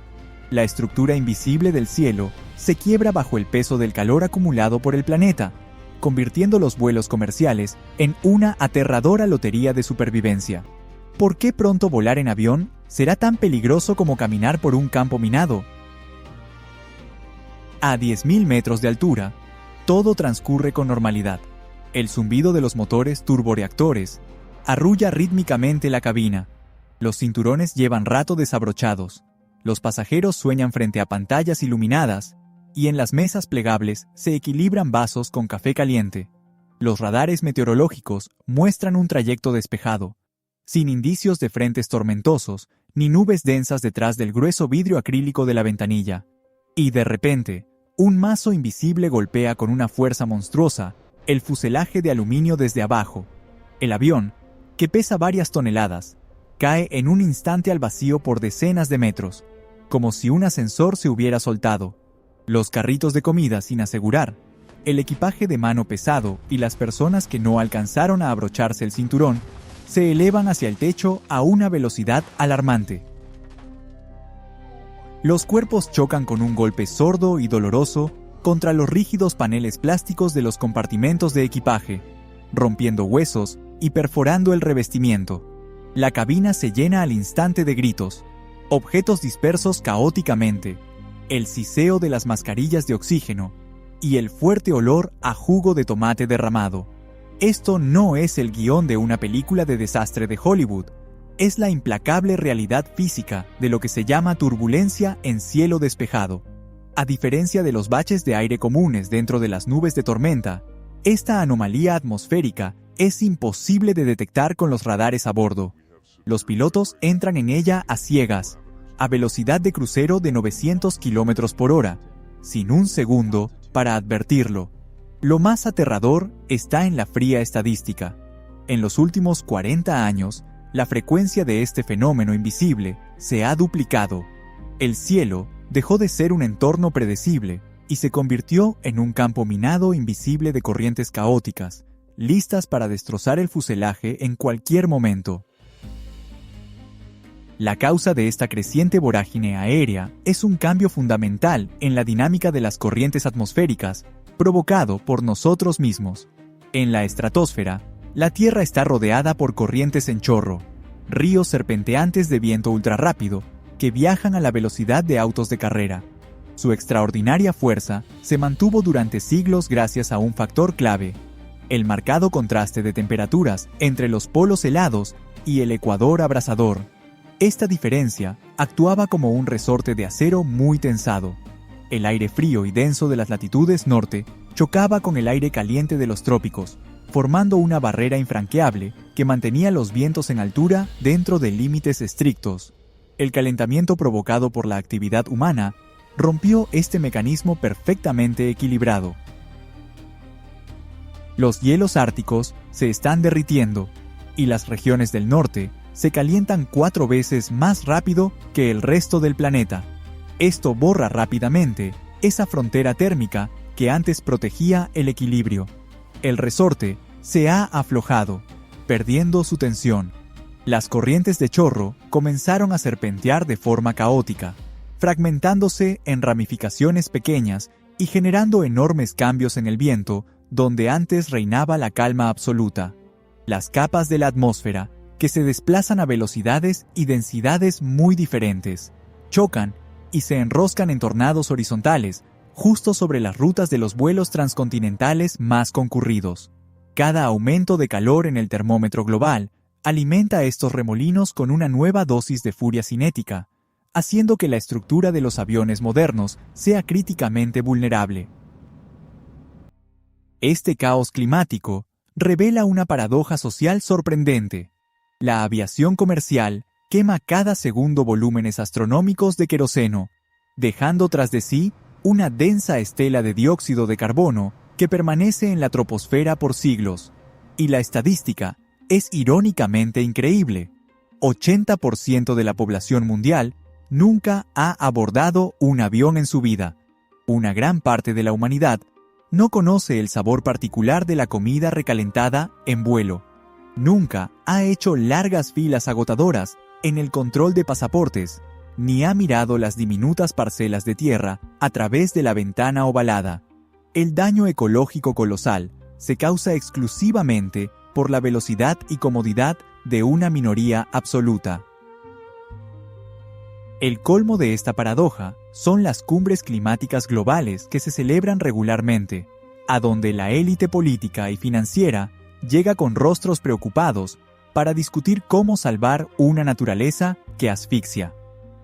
La estructura invisible del cielo se quiebra bajo el peso del calor acumulado por el planeta, convirtiendo los vuelos comerciales en una aterradora lotería de supervivencia. ¿Por qué pronto volar en avión será tan peligroso como caminar por un campo minado? A 10.000 metros de altura, todo transcurre con normalidad. El zumbido de los motores turboreactores arrulla rítmicamente la cabina. Los cinturones llevan rato desabrochados. Los pasajeros sueñan frente a pantallas iluminadas y en las mesas plegables se equilibran vasos con café caliente. Los radares meteorológicos muestran un trayecto despejado, sin indicios de frentes tormentosos ni nubes densas detrás del grueso vidrio acrílico de la ventanilla. Y de repente, un mazo invisible golpea con una fuerza monstruosa el fuselaje de aluminio desde abajo. El avión, que pesa varias toneladas, cae en un instante al vacío por decenas de metros, como si un ascensor se hubiera soltado. Los carritos de comida sin asegurar, el equipaje de mano pesado y las personas que no alcanzaron a abrocharse el cinturón se elevan hacia el techo a una velocidad alarmante. Los cuerpos chocan con un golpe sordo y doloroso contra los rígidos paneles plásticos de los compartimentos de equipaje, rompiendo huesos y perforando el revestimiento. La cabina se llena al instante de gritos, objetos dispersos caóticamente, el siseo de las mascarillas de oxígeno y el fuerte olor a jugo de tomate derramado. Esto no es el guión de una película de desastre de Hollywood, es la implacable realidad física de lo que se llama turbulencia en cielo despejado. A diferencia de los baches de aire comunes dentro de las nubes de tormenta, esta anomalía atmosférica es imposible de detectar con los radares a bordo. Los pilotos entran en ella a ciegas, a velocidad de crucero de 900 km por hora, sin un segundo para advertirlo. Lo más aterrador está en la fría estadística. En los últimos 40 años, la frecuencia de este fenómeno invisible se ha duplicado. El cielo dejó de ser un entorno predecible y se convirtió en un campo minado invisible de corrientes caóticas, listas para destrozar el fuselaje en cualquier momento. La causa de esta creciente vorágine aérea es un cambio fundamental en la dinámica de las corrientes atmosféricas, provocado por nosotros mismos. En la estratosfera, la Tierra está rodeada por corrientes en chorro, ríos serpenteantes de viento ultrarrápido que viajan a la velocidad de autos de carrera. Su extraordinaria fuerza se mantuvo durante siglos gracias a un factor clave: el marcado contraste de temperaturas entre los polos helados y el ecuador abrasador. Esta diferencia actuaba como un resorte de acero muy tensado. El aire frío y denso de las latitudes norte chocaba con el aire caliente de los trópicos, formando una barrera infranqueable que mantenía los vientos en altura dentro de límites estrictos. El calentamiento provocado por la actividad humana rompió este mecanismo perfectamente equilibrado. Los hielos árticos se están derritiendo y las regiones del norte se calientan 4 veces más rápido que el resto del planeta. Esto borra rápidamente esa frontera térmica que antes protegía el equilibrio. El resorte se ha aflojado, perdiendo su tensión. Las corrientes de chorro comenzaron a serpentear de forma caótica, fragmentándose en ramificaciones pequeñas y generando enormes cambios en el viento donde antes reinaba la calma absoluta. Las capas de la atmósfera, que se desplazan a velocidades y densidades muy diferentes, chocan y se enroscan en tornados horizontales, justo sobre las rutas de los vuelos transcontinentales más concurridos. Cada aumento de calor en el termómetro global alimenta estos remolinos con una nueva dosis de furia cinética, haciendo que la estructura de los aviones modernos sea críticamente vulnerable. Este caos climático revela una paradoja social sorprendente. La aviación comercial quema cada segundo volúmenes astronómicos de queroseno, dejando tras de sí una densa estela de dióxido de carbono que permanece en la troposfera por siglos. Y la estadística es irónicamente increíble. 80% de la población mundial nunca ha abordado un avión en su vida. Una gran parte de la humanidad no conoce el sabor particular de la comida recalentada en vuelo. Nunca ha hecho largas filas agotadoras en el control de pasaportes, ni ha mirado las diminutas parcelas de tierra a través de la ventana ovalada. El daño ecológico colosal se causa exclusivamente por la velocidad y comodidad de una minoría absoluta. El colmo de esta paradoja son las cumbres climáticas globales que se celebran regularmente, a donde la élite política y financiera llega con rostros preocupados para discutir cómo salvar una naturaleza que asfixia.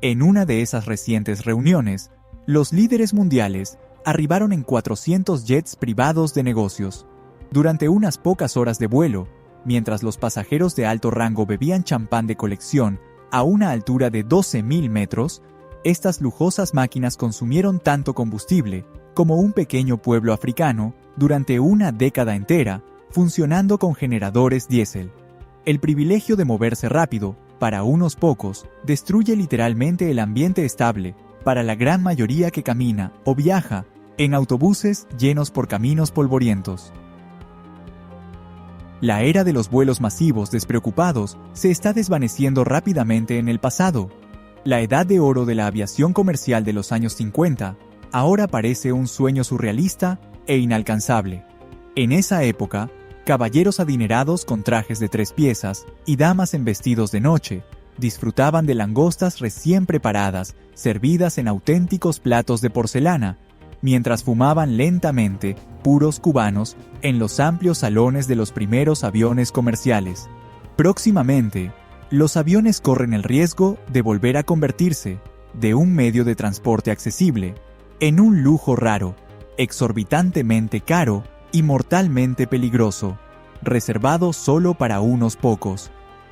En una de esas recientes reuniones, los líderes mundiales arribaron en 400 jets privados de negocios. Durante unas pocas horas de vuelo, mientras los pasajeros de alto rango bebían champán de colección a una altura de 12.000 metros, estas lujosas máquinas consumieron tanto combustible como un pequeño pueblo africano durante una década entera, funcionando con generadores diésel. El privilegio de moverse rápido, para unos pocos, destruye literalmente el ambiente estable para la gran mayoría que camina o viaja en autobuses llenos por caminos polvorientos. La era de los vuelos masivos despreocupados se está desvaneciendo rápidamente en el pasado. La edad de oro de la aviación comercial de los años 50 ahora parece un sueño surrealista e inalcanzable. En esa época, caballeros adinerados con trajes de 3 piezas y damas en vestidos de noche disfrutaban de langostas recién preparadas, servidas en auténticos platos de porcelana, mientras fumaban lentamente puros cubanos en los amplios salones de los primeros aviones comerciales. Próximamente, los aviones corren el riesgo de volver a convertirse de un medio de transporte accesible en un lujo raro, exorbitantemente caro y mortalmente peligroso, reservado solo para unos pocos.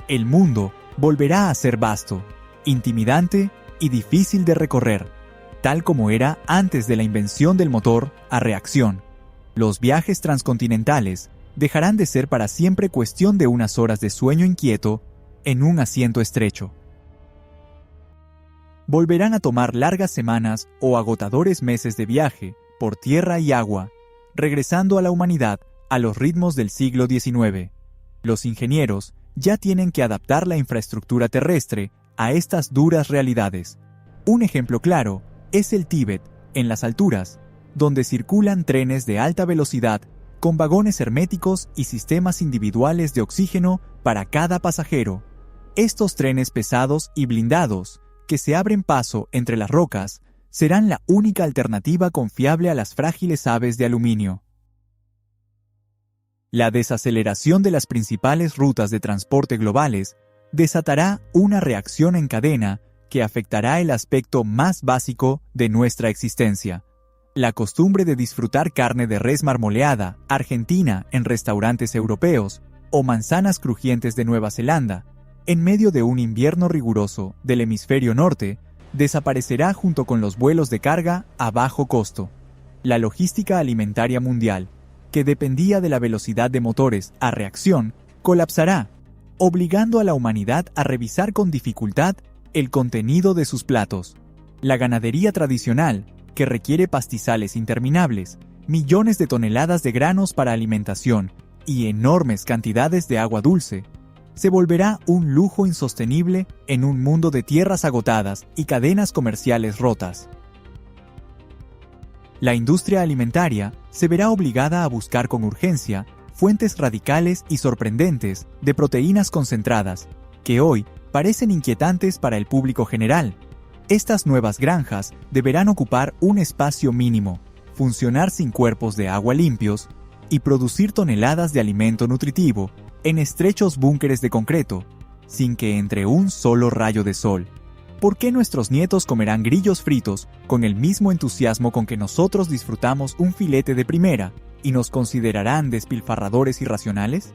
El mundo volverá a ser vasto, intimidante y difícil de recorrer, tal como era antes de la invención del motor a reacción. Los viajes transcontinentales dejarán de ser para siempre cuestión de unas horas de sueño inquieto en un asiento estrecho. Volverán a tomar largas semanas o agotadores meses de viaje por tierra y agua, regresando a la humanidad a los ritmos del siglo XIX. Los ingenieros ya tienen que adaptar la infraestructura terrestre a estas duras realidades. Un ejemplo claro es el Tíbet, en las alturas, donde circulan trenes de alta velocidad con vagones herméticos y sistemas individuales de oxígeno para cada pasajero. Estos trenes pesados y blindados, que se abren paso entre las rocas, serán la única alternativa confiable a las frágiles aves de aluminio. La desaceleración de las principales rutas de transporte globales desatará una reacción en cadena que afectará el aspecto más básico de nuestra existencia. La costumbre de disfrutar carne de res marmoleada argentina en restaurantes europeos o manzanas crujientes de Nueva Zelanda, en medio de un invierno riguroso del hemisferio norte, desaparecerá junto con los vuelos de carga a bajo costo. La logística alimentaria mundial, que dependía de la velocidad de motores a reacción, colapsará, obligando a la humanidad a revisar con dificultad el contenido de sus platos. La ganadería tradicional, que requiere pastizales interminables, millones de toneladas de granos para alimentación y enormes cantidades de agua dulce, se volverá un lujo insostenible en un mundo de tierras agotadas y cadenas comerciales rotas. La industria alimentaria se verá obligada a buscar con urgencia fuentes radicales y sorprendentes de proteínas concentradas, que hoy parecen inquietantes para el público general. Estas nuevas granjas deberán ocupar un espacio mínimo, funcionar sin cuerpos de agua limpios y producir toneladas de alimento nutritivo en estrechos búnkeres de concreto, sin que entre un solo rayo de sol. ¿Por qué nuestros nietos comerán grillos fritos con el mismo entusiasmo con que nosotros disfrutamos un filete de primera y nos considerarán despilfarradores irracionales?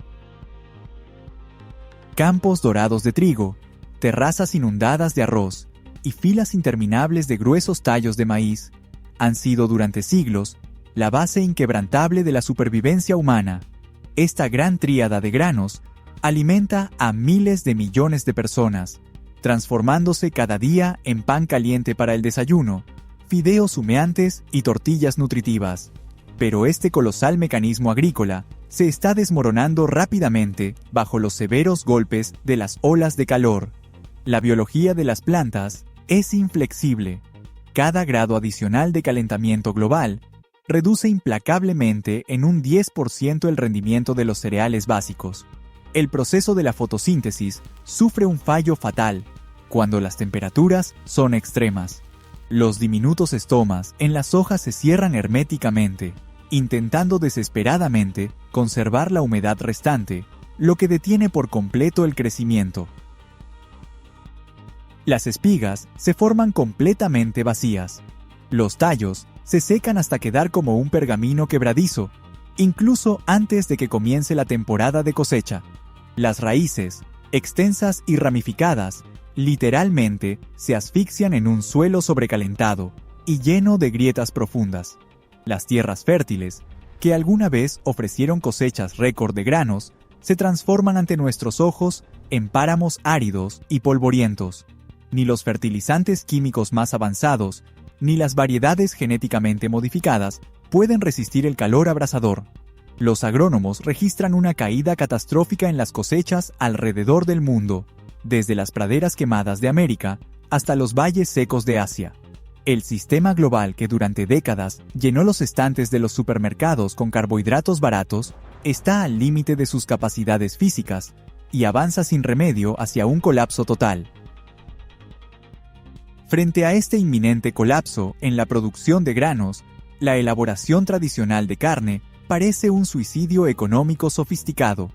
Campos dorados de trigo, terrazas inundadas de arroz y filas interminables de gruesos tallos de maíz han sido durante siglos la base inquebrantable de la supervivencia humana. Esta gran tríada de granos alimenta a miles de millones de personas, transformándose cada día en pan caliente para el desayuno, fideos humeantes y tortillas nutritivas. Pero este colosal mecanismo agrícola se está desmoronando rápidamente bajo los severos golpes de las olas de calor. La biología de las plantas es inflexible. Cada grado adicional de calentamiento global reduce implacablemente en un 10% el rendimiento de los cereales básicos. El proceso de la fotosíntesis sufre un fallo fatal cuando las temperaturas son extremas. Los diminutos estomas en las hojas se cierran herméticamente, intentando desesperadamente conservar la humedad restante, lo que detiene por completo el crecimiento. Las espigas se forman completamente vacías. Los tallos se secan hasta quedar como un pergamino quebradizo, incluso antes de que comience la temporada de cosecha. Las raíces, extensas y ramificadas, literalmente se asfixian en un suelo sobrecalentado y lleno de grietas profundas. Las tierras fértiles, que alguna vez ofrecieron cosechas récord de granos, se transforman ante nuestros ojos en páramos áridos y polvorientos. Ni los fertilizantes químicos más avanzados, ni las variedades genéticamente modificadas pueden resistir el calor abrasador. Los agrónomos registran una caída catastrófica en las cosechas alrededor del mundo, desde las praderas quemadas de América hasta los valles secos de Asia. El sistema global que durante décadas llenó los estantes de los supermercados con carbohidratos baratos está al límite de sus capacidades físicas y avanza sin remedio hacia un colapso total. Frente a este inminente colapso en la producción de granos, la elaboración tradicional de carne parece un suicidio económico sofisticado.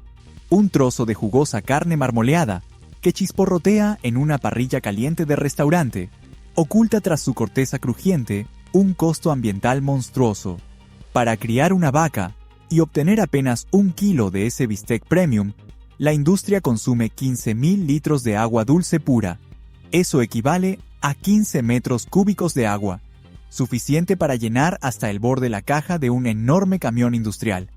Un trozo de jugosa carne marmoleada que chisporrotea en una parrilla caliente de restaurante oculta tras su corteza crujiente un costo ambiental monstruoso. Para criar una vaca y obtener apenas 1 kilo de ese bistec premium, la industria consume 15.000 litros de agua dulce pura. Eso equivale a 15 metros cúbicos de agua, suficiente para llenar hasta el borde la caja de un enorme camión industrial.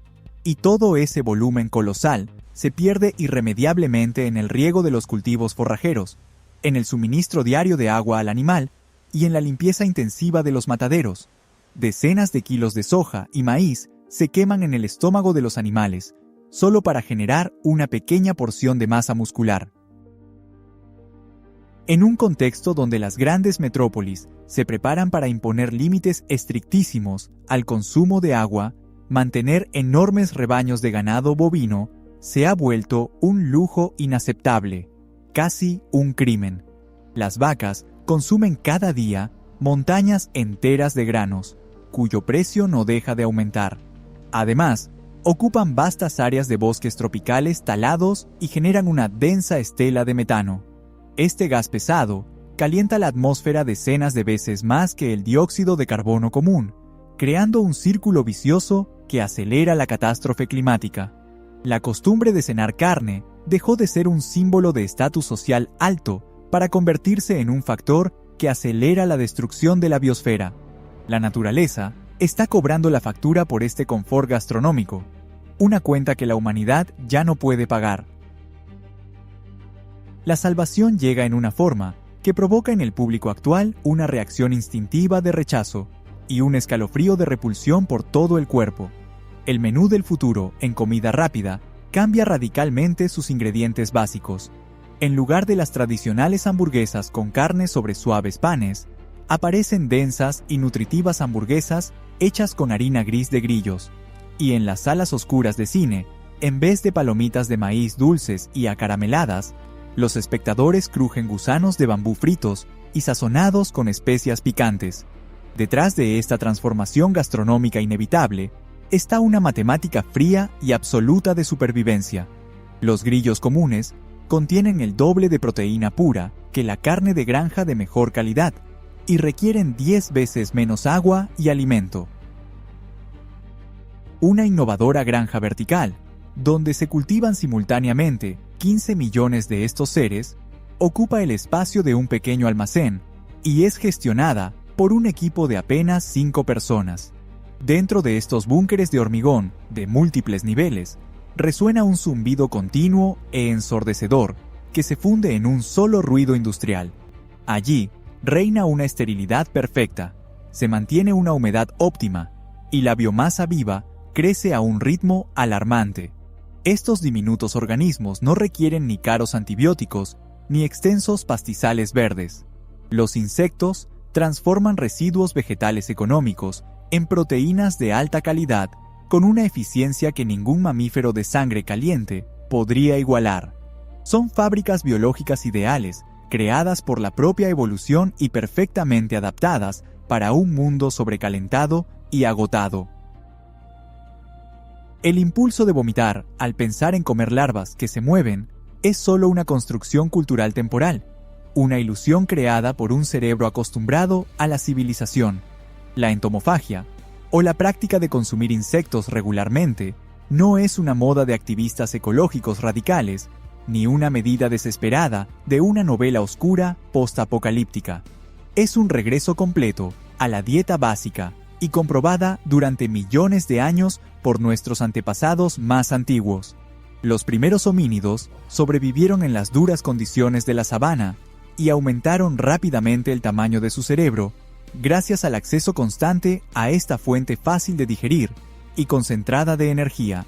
Y todo ese volumen colosal se pierde irremediablemente en el riego de los cultivos forrajeros, en el suministro diario de agua al animal y en la limpieza intensiva de los mataderos. Decenas de kilos de soja y maíz se queman en el estómago de los animales, solo para generar una pequeña porción de masa muscular. En un contexto donde las grandes metrópolis se preparan para imponer límites estrictísimos al consumo de agua, mantener enormes rebaños de ganado bovino se ha vuelto un lujo inaceptable, casi un crimen. Las vacas consumen cada día montañas enteras de granos, cuyo precio no deja de aumentar. Además, ocupan vastas áreas de bosques tropicales talados y generan una densa estela de metano. Este gas pesado calienta la atmósfera decenas de veces más que el dióxido de carbono común, creando un círculo vicioso que acelera la catástrofe climática. La costumbre de cenar carne dejó de ser un símbolo de estatus social alto para convertirse en un factor que acelera la destrucción de la biosfera. La naturaleza está cobrando la factura por este confort gastronómico, una cuenta que la humanidad ya no puede pagar. La salvación llega en una forma que provoca en el público actual una reacción instintiva de rechazo y un escalofrío de repulsión por todo el cuerpo. El menú del futuro en comida rápida cambia radicalmente sus ingredientes básicos. En lugar de las tradicionales hamburguesas con carne sobre suaves panes, aparecen densas y nutritivas hamburguesas hechas con harina gris de grillos. Y en las salas oscuras de cine, en vez de palomitas de maíz dulces y acarameladas, los espectadores crujen gusanos de bambú fritos y sazonados con especias picantes. Detrás de esta transformación gastronómica inevitable está una matemática fría y absoluta de supervivencia. Los grillos comunes contienen el doble de proteína pura que la carne de granja de mejor calidad y requieren 10 veces menos agua y alimento. Una innovadora granja vertical, donde se cultivan simultáneamente 15 millones de estos seres, ocupa el espacio de un pequeño almacén y es gestionada por un equipo de apenas 5 personas. Dentro de estos búnkeres de hormigón de múltiples niveles, resuena un zumbido continuo e ensordecedor que se funde en un solo ruido industrial. Allí reina una esterilidad perfecta, se mantiene una humedad óptima y la biomasa viva crece a un ritmo alarmante. Estos diminutos organismos no requieren ni caros antibióticos ni extensos pastizales verdes. Los insectos transforman residuos vegetales económicos en proteínas de alta calidad con una eficiencia que ningún mamífero de sangre caliente podría igualar. Son fábricas biológicas ideales, creadas por la propia evolución y perfectamente adaptadas para un mundo sobrecalentado y agotado. El impulso de vomitar al pensar en comer larvas que se mueven es solo una construcción cultural temporal, una ilusión creada por un cerebro acostumbrado a la civilización. La entomofagia, o la práctica de consumir insectos regularmente, no es una moda de activistas ecológicos radicales, ni una medida desesperada de una novela oscura postapocalíptica. Es un regreso completo a la dieta básica y comprobada durante millones de años por nuestros antepasados más antiguos. Los primeros homínidos sobrevivieron en las duras condiciones de la sabana y aumentaron rápidamente el tamaño de su cerebro gracias al acceso constante a esta fuente fácil de digerir y concentrada de energía.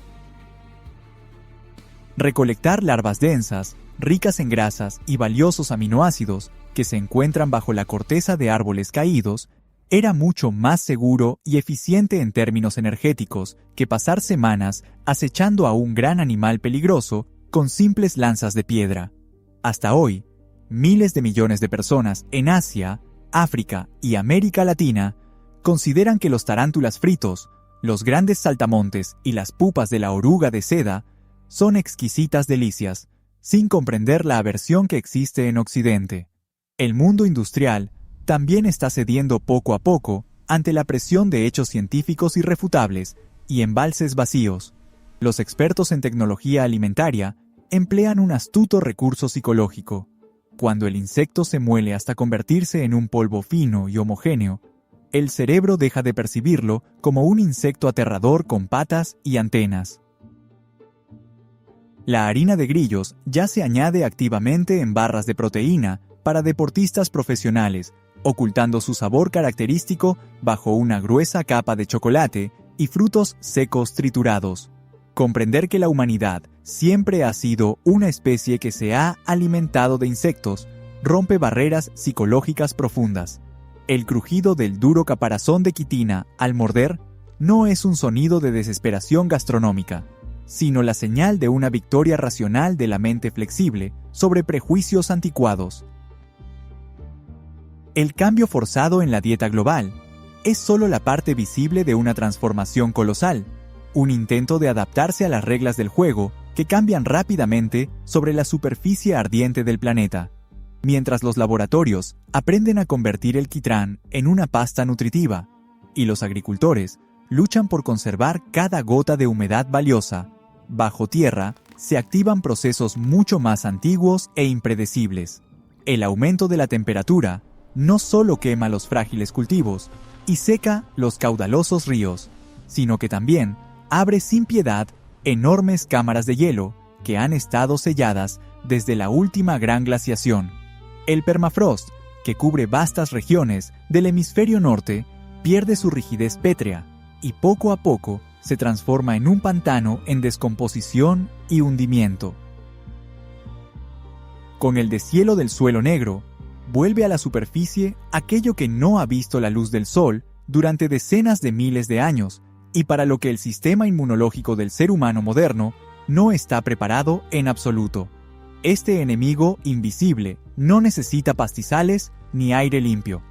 Recolectar larvas densas, ricas en grasas y valiosos aminoácidos que se encuentran bajo la corteza de árboles caídos era mucho más seguro y eficiente en términos energéticos que pasar semanas acechando a un gran animal peligroso con simples lanzas de piedra. Hasta hoy, miles de millones de personas en Asia, África y América Latina consideran que los tarántulas fritos, los grandes saltamontes y las pupas de la oruga de seda son exquisitas delicias, sin comprender la aversión que existe en Occidente. El mundo industrial también está cediendo poco a poco ante la presión de hechos científicos irrefutables y embalses vacíos. Los expertos en tecnología alimentaria emplean un astuto recurso psicológico. Cuando el insecto se muele hasta convertirse en un polvo fino y homogéneo, el cerebro deja de percibirlo como un insecto aterrador con patas y antenas. La harina de grillos ya se añade activamente en barras de proteína para deportistas profesionales, ocultando su sabor característico bajo una gruesa capa de chocolate y frutos secos triturados. Comprender que la humanidad siempre ha sido una especie que se ha alimentado de insectos rompe barreras psicológicas profundas. El crujido del duro caparazón de quitina al morder no es un sonido de desesperación gastronómica, sino la señal de una victoria racional de la mente flexible sobre prejuicios anticuados. El cambio forzado en la dieta global es solo la parte visible de una transformación colosal, un intento de adaptarse a las reglas del juego que cambian rápidamente sobre la superficie ardiente del planeta. Mientras los laboratorios aprenden a convertir el quitrán en una pasta nutritiva y los agricultores luchan por conservar cada gota de humedad valiosa, bajo tierra se activan procesos mucho más antiguos e impredecibles. El aumento de la temperatura no solo quema los frágiles cultivos y seca los caudalosos ríos, sino que también abre sin piedad enormes cámaras de hielo que han estado selladas desde la última gran glaciación. El permafrost, que cubre vastas regiones del hemisferio norte, pierde su rigidez pétrea y poco a poco se transforma en un pantano en descomposición y hundimiento. Con el deshielo del suelo negro, vuelve a la superficie aquello que no ha visto la luz del sol durante decenas de miles de años y para lo que el sistema inmunológico del ser humano moderno no está preparado en absoluto. Este enemigo invisible no necesita pastizales ni aire limpio.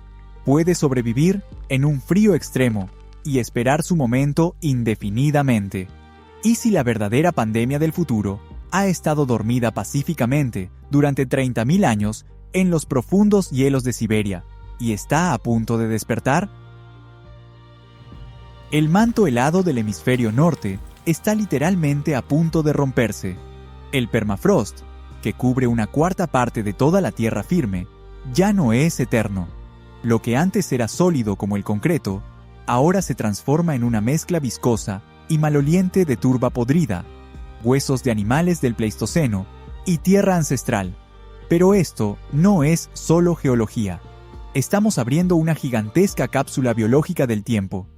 Puede sobrevivir en un frío extremo y esperar su momento indefinidamente. ¿Y si la verdadera pandemia del futuro ha estado dormida pacíficamente durante 30.000 años en los profundos hielos de Siberia y está a punto de despertar? El manto helado del hemisferio norte está literalmente a punto de romperse. El permafrost, que cubre una cuarta parte de toda la tierra firme, ya no es eterno. Lo que antes era sólido como el concreto, ahora se transforma en una mezcla viscosa y maloliente de turba podrida, huesos de animales del Pleistoceno y tierra ancestral. Pero esto no es solo geología. Estamos abriendo una gigantesca cápsula biológica del tiempo.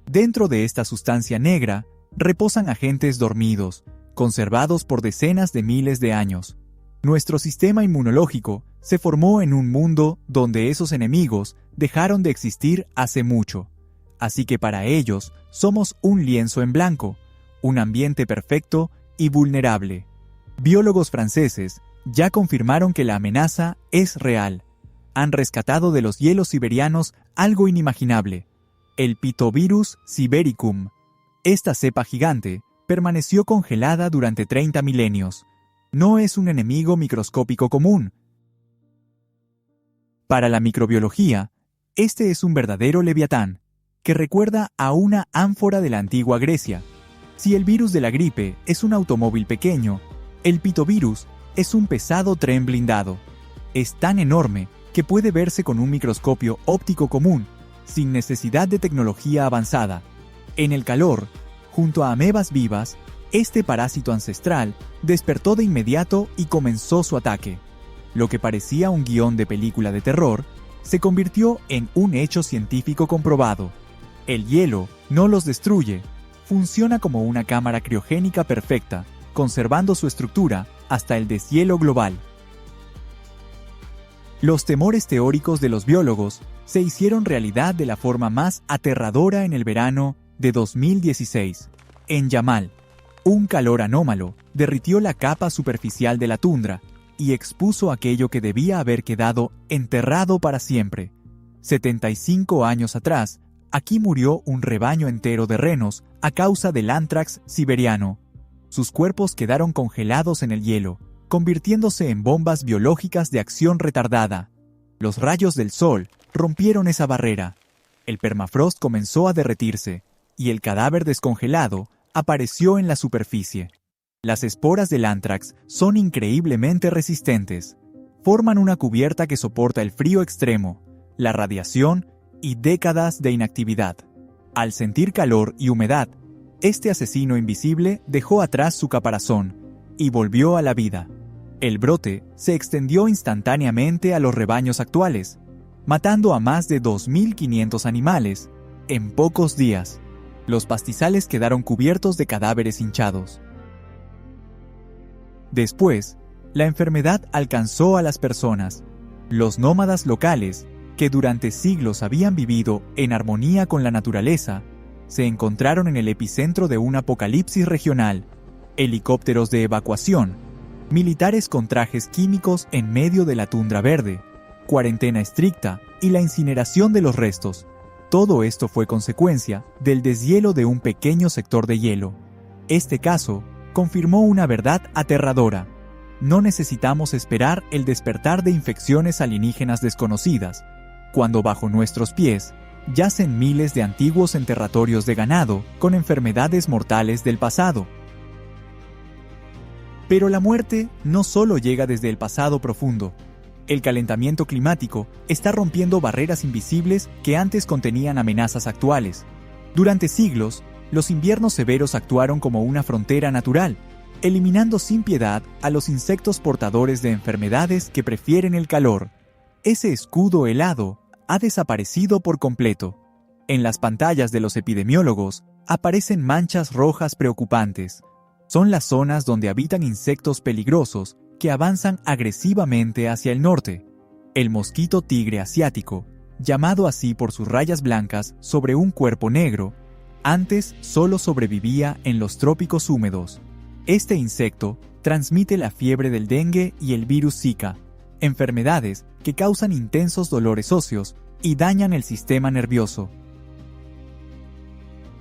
Dentro de esta sustancia negra reposan agentes dormidos, conservados por decenas de miles de años. Nuestro sistema inmunológico se formó en un mundo donde esos enemigos dejaron de existir hace mucho. Así que para ellos somos un lienzo en blanco, un ambiente perfecto y vulnerable. Biólogos franceses ya confirmaron que la amenaza es real. Han rescatado de los hielos siberianos algo inimaginable: el Pitovirus sibericum. Esta cepa gigante permaneció congelada durante 30 milenios. No es un enemigo microscópico común. Para la microbiología, este es un verdadero leviatán, que recuerda a una ánfora de la antigua Grecia. Si el virus de la gripe es un automóvil pequeño, el pitovirus es un pesado tren blindado. Es tan enorme que puede verse con un microscopio óptico común, sin necesidad de tecnología avanzada. En el calor, junto a amebas vivas, este parásito ancestral despertó de inmediato y comenzó su ataque. Lo que parecía un guión de película de terror se convirtió en un hecho científico comprobado. El hielo no los destruye, funciona como una cámara criogénica perfecta, conservando su estructura hasta el deshielo global. Los temores teóricos de los biólogos se hicieron realidad de la forma más aterradora en el verano de 2016. En Yamal, un calor anómalo derritió la capa superficial de la tundra y expuso aquello que debía haber quedado enterrado para siempre. 75 años atrás, aquí murió un rebaño entero de renos a causa del anthrax siberiano. Sus cuerpos quedaron congelados en el hielo, convirtiéndose en bombas biológicas de acción retardada. Los rayos del sol rompieron esa barrera. El permafrost comenzó a derretirse, y el cadáver descongelado apareció en la superficie. Las esporas del anthrax son increíblemente resistentes. Forman una cubierta que soporta el frío extremo, la radiación y décadas de inactividad. Al sentir calor y humedad, este asesino invisible dejó atrás su caparazón y volvió a la vida. El brote se extendió instantáneamente a los rebaños actuales, matando a más de 2.500 animales en pocos días. Los pastizales quedaron cubiertos de cadáveres hinchados. Después, la enfermedad alcanzó a las personas. Los nómadas locales, que durante siglos habían vivido en armonía con la naturaleza, se encontraron en el epicentro de un apocalipsis regional. Helicópteros de evacuación, militares con trajes químicos en medio de la tundra verde, cuarentena estricta y la incineración de los restos. Todo esto fue consecuencia del deshielo de un pequeño sector de hielo. Este caso confirmó una verdad aterradora. No necesitamos esperar el despertar de infecciones alienígenas desconocidas, cuando bajo nuestros pies yacen miles de antiguos enterratorios de ganado con enfermedades mortales del pasado. Pero la muerte no solo llega desde el pasado profundo. El calentamiento climático está rompiendo barreras invisibles que antes contenían amenazas actuales. Durante siglos, los inviernos severos actuaron como una frontera natural, eliminando sin piedad a los insectos portadores de enfermedades que prefieren el calor, ese escudo helado ha desaparecido por completo. En las pantallas de los epidemiólogos aparecen manchas rojas preocupantes. Son las zonas donde habitan insectos peligrosos que avanzan agresivamente hacia el norte. El mosquito tigre asiático, llamado así por sus rayas blancas sobre un cuerpo negro, antes solo sobrevivía en los trópicos húmedos. Este insecto transmite la fiebre del dengue y el virus Zika, enfermedades que causan intensos dolores óseos y dañan el sistema nervioso.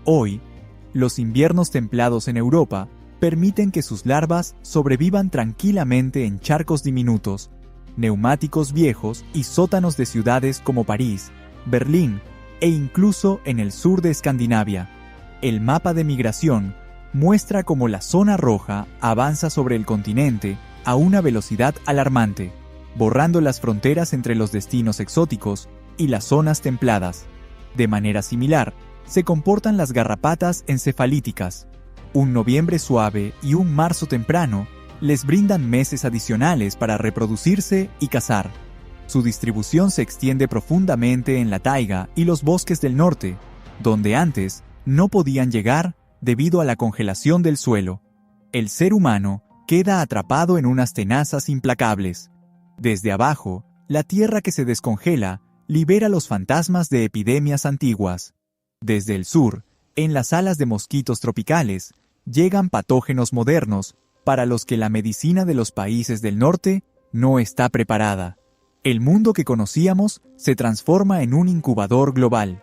Hoy, los inviernos templados en Europa permiten que sus larvas sobrevivan tranquilamente en charcos diminutos, neumáticos viejos y sótanos de ciudades como París, Berlín e incluso en el sur de Escandinavia. El mapa de migración muestra cómo la zona roja avanza sobre el continente a una velocidad alarmante, borrando las fronteras entre los destinos exóticos y las zonas templadas. De manera similar, se comportan las garrapatas encefalíticas. Un noviembre suave y un marzo temprano les brindan meses adicionales para reproducirse y cazar. Su distribución se extiende profundamente en la taiga y los bosques del norte, donde antes no podían llegar debido a la congelación del suelo. El ser humano queda atrapado en unas tenazas implacables. Desde abajo, la tierra que se descongela libera los fantasmas de epidemias antiguas. Desde el sur, en las alas de mosquitos tropicales, llegan patógenos modernos para los que la medicina de los países del norte no está preparada. El mundo que conocíamos se transforma en un incubador global.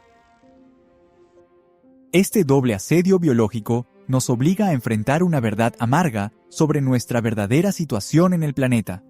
Este doble asedio biológico nos obliga a enfrentar una verdad amarga sobre nuestra verdadera situación en el planeta.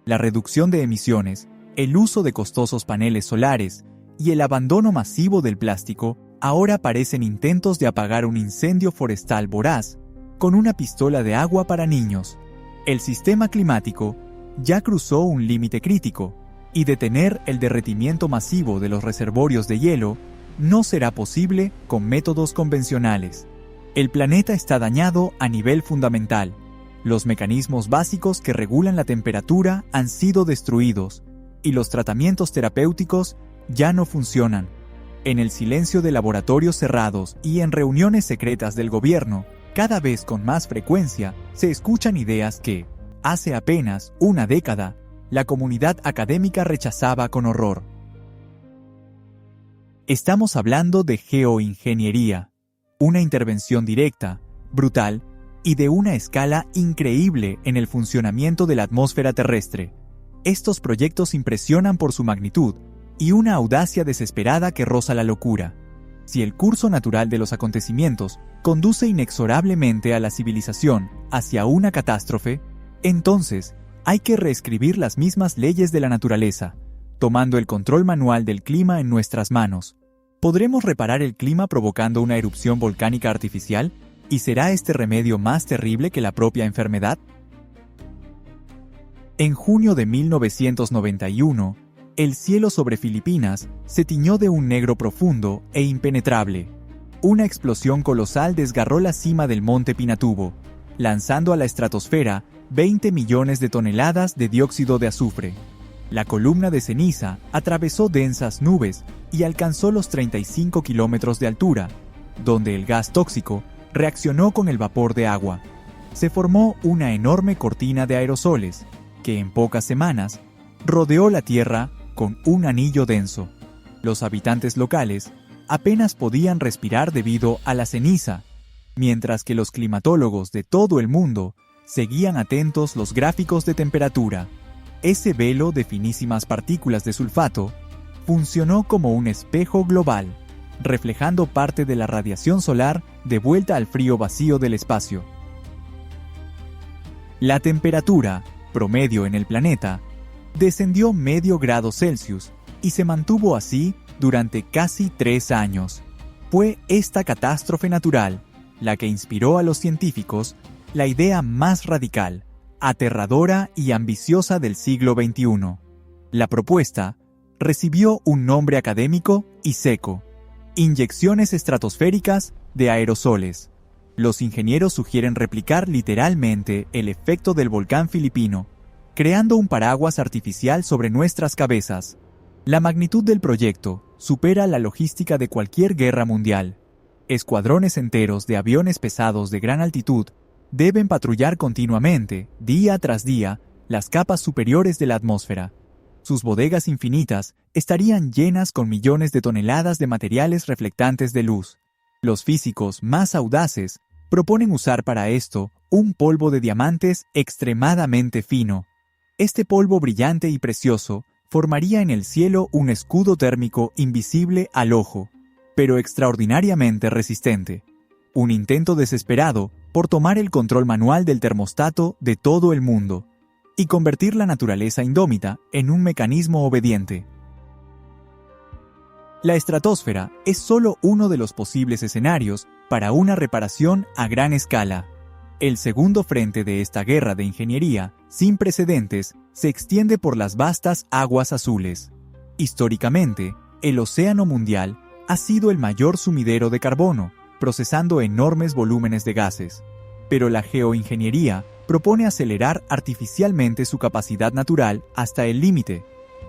La reducción de emisiones, el uso de costosos paneles solares y el abandono masivo del plástico ahora parecen intentos de apagar un incendio forestal voraz con una pistola de agua para niños. El sistema climático ya cruzó un límite crítico, y detener el derretimiento masivo de los reservorios de hielo no será posible con métodos convencionales. El planeta está dañado a nivel fundamental. Los mecanismos básicos que regulan la temperatura han sido destruidos, y los tratamientos terapéuticos ya no funcionan. En el silencio de laboratorios cerrados y en reuniones secretas del gobierno, cada vez con más frecuencia se escuchan ideas que, hace apenas una década, la comunidad académica rechazaba con horror. Estamos hablando de geoingeniería, una intervención directa, brutal y de una escala increíble en el funcionamiento de la atmósfera terrestre. Estos proyectos impresionan por su magnitud y una audacia desesperada que roza la locura. Si el curso natural de los acontecimientos conduce inexorablemente a la civilización hacia una catástrofe, entonces hay que reescribir las mismas leyes de la naturaleza, tomando el control manual del clima en nuestras manos. ¿Podremos reparar el clima provocando una erupción volcánica artificial? ¿Y será este remedio más terrible que la propia enfermedad? En junio de 1991, el cielo sobre Filipinas se tiñó de un negro profundo e impenetrable. Una explosión colosal desgarró la cima del monte Pinatubo, lanzando a la estratosfera 20 millones de toneladas de dióxido de azufre. La columna de ceniza atravesó densas nubes y alcanzó los 35 kilómetros de altura, donde el gas tóxico reaccionó con el vapor de agua. Se formó una enorme cortina de aerosoles que en pocas semanas rodeó la Tierra con un anillo denso. Los habitantes locales apenas podían respirar debido a la ceniza, mientras que los climatólogos de todo el mundo seguían atentos los gráficos de temperatura. Ese velo de finísimas partículas de sulfato funcionó como un espejo global, reflejando parte de la radiación solar de vuelta al frío vacío del espacio. La temperatura promedio en el planeta descendió medio grado Celsius y se mantuvo así durante casi 3 años. Fue esta catástrofe natural la que inspiró a los científicos la idea más radical, aterradora y ambiciosa del siglo XXI. La propuesta recibió un nombre académico y seco: inyecciones estratosféricas de aerosoles. Los ingenieros sugieren replicar literalmente el efecto del volcán filipino, creando un paraguas artificial sobre nuestras cabezas. La magnitud del proyecto supera la logística de cualquier guerra mundial. Escuadrones enteros de aviones pesados de gran altitud deben patrullar continuamente, día tras día, las capas superiores de la atmósfera. Sus bodegas infinitas estarían llenas con millones de toneladas de materiales reflectantes de luz. Los físicos más audaces proponen usar para esto un polvo de diamantes extremadamente fino. Este polvo brillante y precioso formaría en el cielo un escudo térmico invisible al ojo, pero extraordinariamente resistente. Un intento desesperado por tomar el control manual del termostato de todo el mundo y convertir la naturaleza indómita en un mecanismo obediente. La estratosfera es solo uno de los posibles escenarios para una reparación a gran escala. El segundo frente de esta guerra de ingeniería, sin precedentes, se extiende por las vastas aguas azules. Históricamente, el océano mundial ha sido el mayor sumidero de carbono, procesando enormes volúmenes de gases. Pero la geoingeniería propone acelerar artificialmente su capacidad natural hasta el límite.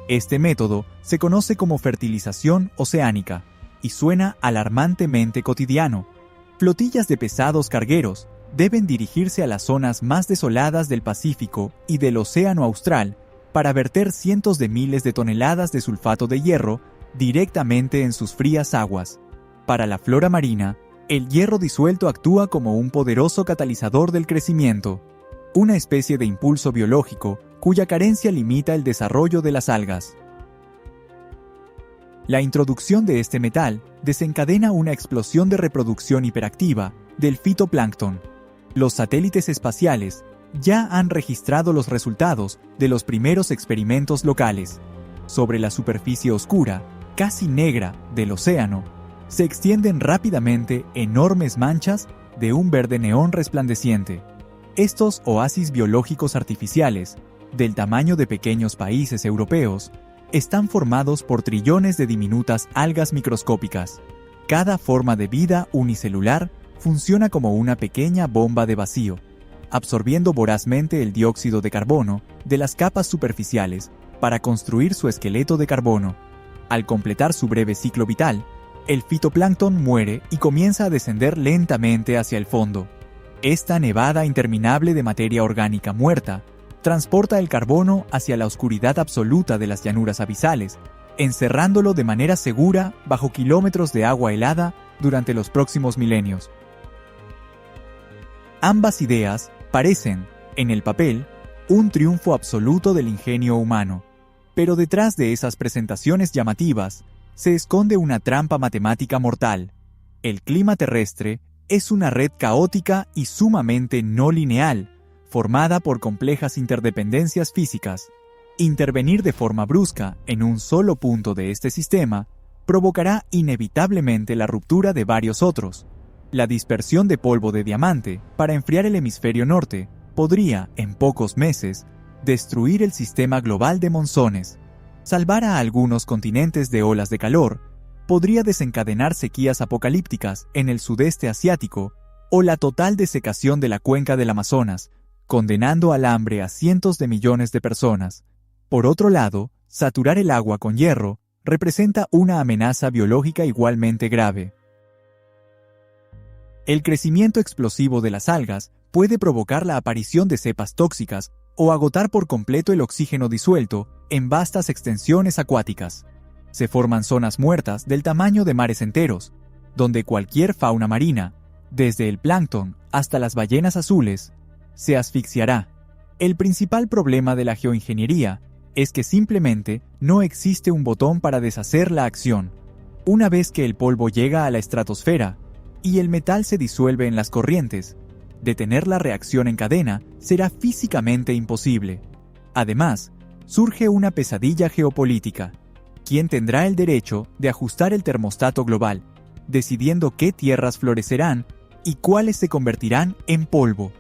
Este método se conoce como fertilización oceánica y suena alarmantemente cotidiano. Flotillas de pesados cargueros deben dirigirse a las zonas más desoladas del Pacífico y del Océano Austral para verter cientos de miles de toneladas de sulfato de hierro directamente en sus frías aguas. Para la flora marina, el hierro disuelto actúa como un poderoso catalizador del crecimiento, una especie de impulso biológico cuya carencia limita el desarrollo de las algas. La introducción de este metal desencadena una explosión de reproducción hiperactiva del fitoplancton. Los satélites espaciales ya han registrado los resultados de los primeros experimentos locales. Sobre la superficie oscura, casi negra, del océano, se extienden rápidamente enormes manchas de un verde neón resplandeciente. Estos oasis biológicos artificiales, del tamaño de pequeños países europeos, están formados por trillones de diminutas algas microscópicas. Cada forma de vida unicelular funciona como una pequeña bomba de vacío, absorbiendo vorazmente el dióxido de carbono de las capas superficiales para construir su esqueleto de carbono. Al completar su breve ciclo vital, el fitoplancton muere y comienza a descender lentamente hacia el fondo. Esta nevada interminable de materia orgánica muerta transporta el carbono hacia la oscuridad absoluta de las llanuras abisales, encerrándolo de manera segura bajo kilómetros de agua helada durante los próximos milenios. Ambas ideas parecen, en el papel, un triunfo absoluto del ingenio humano, pero detrás de esas presentaciones llamativas se esconde una trampa matemática mortal. El clima terrestre es una red caótica y sumamente no lineal, formada por complejas interdependencias físicas. Intervenir de forma brusca en un solo punto de este sistema provocará inevitablemente la ruptura de varios otros. La dispersión de polvo de diamante para enfriar el hemisferio norte podría, en pocos meses, destruir el sistema global de monzones. Salvar a algunos continentes de olas de calor podría desencadenar sequías apocalípticas en el sudeste asiático o la total desecación de la cuenca del Amazonas, condenando al hambre a cientos de millones de personas. Por otro lado, saturar el agua con hierro representa una amenaza biológica igualmente grave. El crecimiento explosivo de las algas puede provocar la aparición de cepas tóxicas o agotar por completo el oxígeno disuelto en vastas extensiones acuáticas. Se forman zonas muertas del tamaño de mares enteros, donde cualquier fauna marina, desde el plancton hasta las ballenas azules, se asfixiará. El principal problema de la geoingeniería es que simplemente no existe un botón para deshacer la acción. Una vez que el polvo llega a la estratosfera y el metal se disuelve en las corrientes, detener la reacción en cadena será físicamente imposible. Además, surge una pesadilla geopolítica. ¿Quién tendrá el derecho de ajustar el termostato global, decidiendo qué tierras florecerán y cuáles se convertirán en polvo?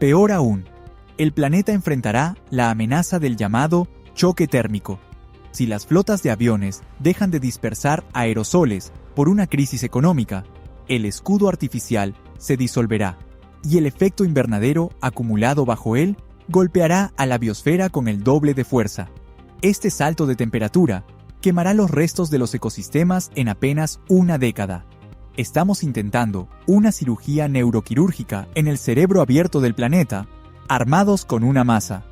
Peor aún, el planeta enfrentará la amenaza del llamado choque térmico. Si las flotas de aviones dejan de dispersar aerosoles por una crisis económica, el escudo artificial se disolverá y el efecto invernadero acumulado bajo él golpeará a la biosfera con el doble de fuerza. Este salto de temperatura quemará los restos de los ecosistemas en apenas una década. Estamos intentando una cirugía neuroquirúrgica en el cerebro abierto del planeta, armados con una masa.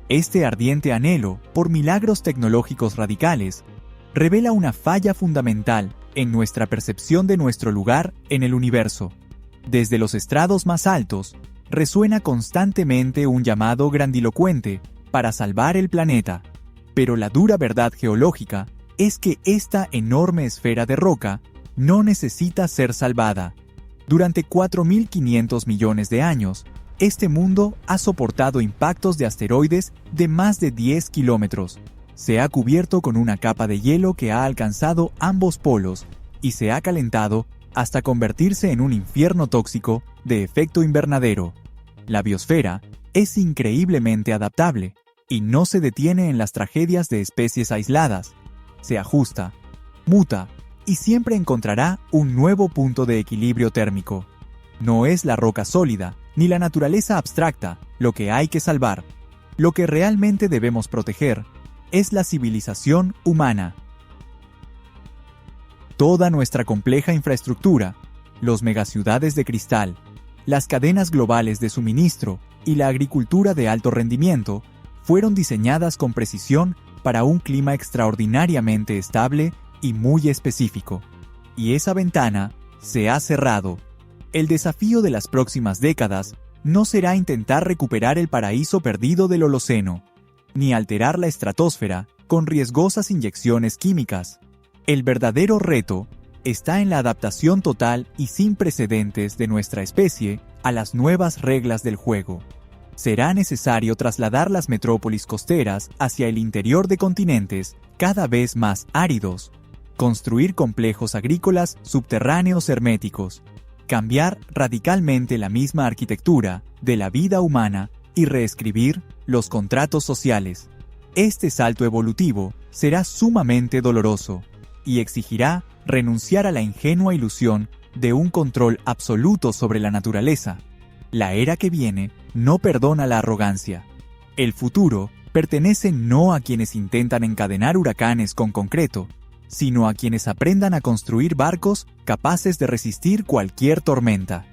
Este ardiente anhelo por milagros tecnológicos radicales revela una falla fundamental en nuestra percepción de nuestro lugar en el universo. Desde los estrados más altos, resuena constantemente un llamado grandilocuente para salvar el planeta. Pero la dura verdad geológica es que esta enorme esfera de roca no necesita ser salvada. Durante 4.500 millones de años, este mundo ha soportado impactos de asteroides de más de 10 kilómetros. Se ha cubierto con una capa de hielo que ha alcanzado ambos polos y se ha calentado hasta convertirse en un infierno tóxico de efecto invernadero. La biosfera es increíblemente adaptable y no se detiene en las tragedias de especies aisladas. Se ajusta, muta y siempre encontrará un nuevo punto de equilibrio térmico. No es la roca sólida ni la naturaleza abstracta lo que hay que salvar. Lo que realmente debemos proteger es la civilización humana. Toda nuestra compleja infraestructura, los megaciudades de cristal, las cadenas globales de suministro y la agricultura de alto rendimiento fueron diseñadas con precisión para un clima extraordinariamente estable y muy específico. Y esa ventana se ha cerrado. El desafío de las próximas décadas no será intentar recuperar el paraíso perdido del Holoceno, ni alterar la estratosfera con riesgosas inyecciones químicas. El verdadero reto está en la adaptación total y sin precedentes de nuestra especie a las nuevas reglas del juego. Será necesario trasladar las metrópolis costeras hacia el interior de continentes cada vez más áridos, construir complejos agrícolas subterráneos herméticos, cambiar radicalmente la misma arquitectura de la vida humana y reescribir los contratos sociales. Este salto evolutivo será sumamente doloroso y exigirá renunciar a la ingenua ilusión de un control absoluto sobre la naturaleza. La era que viene no perdona la arrogancia. El futuro pertenece no a quienes intentan encadenar huracanes con concreto, sino a quienes aprendan a construir barcos capaces de resistir cualquier tormenta.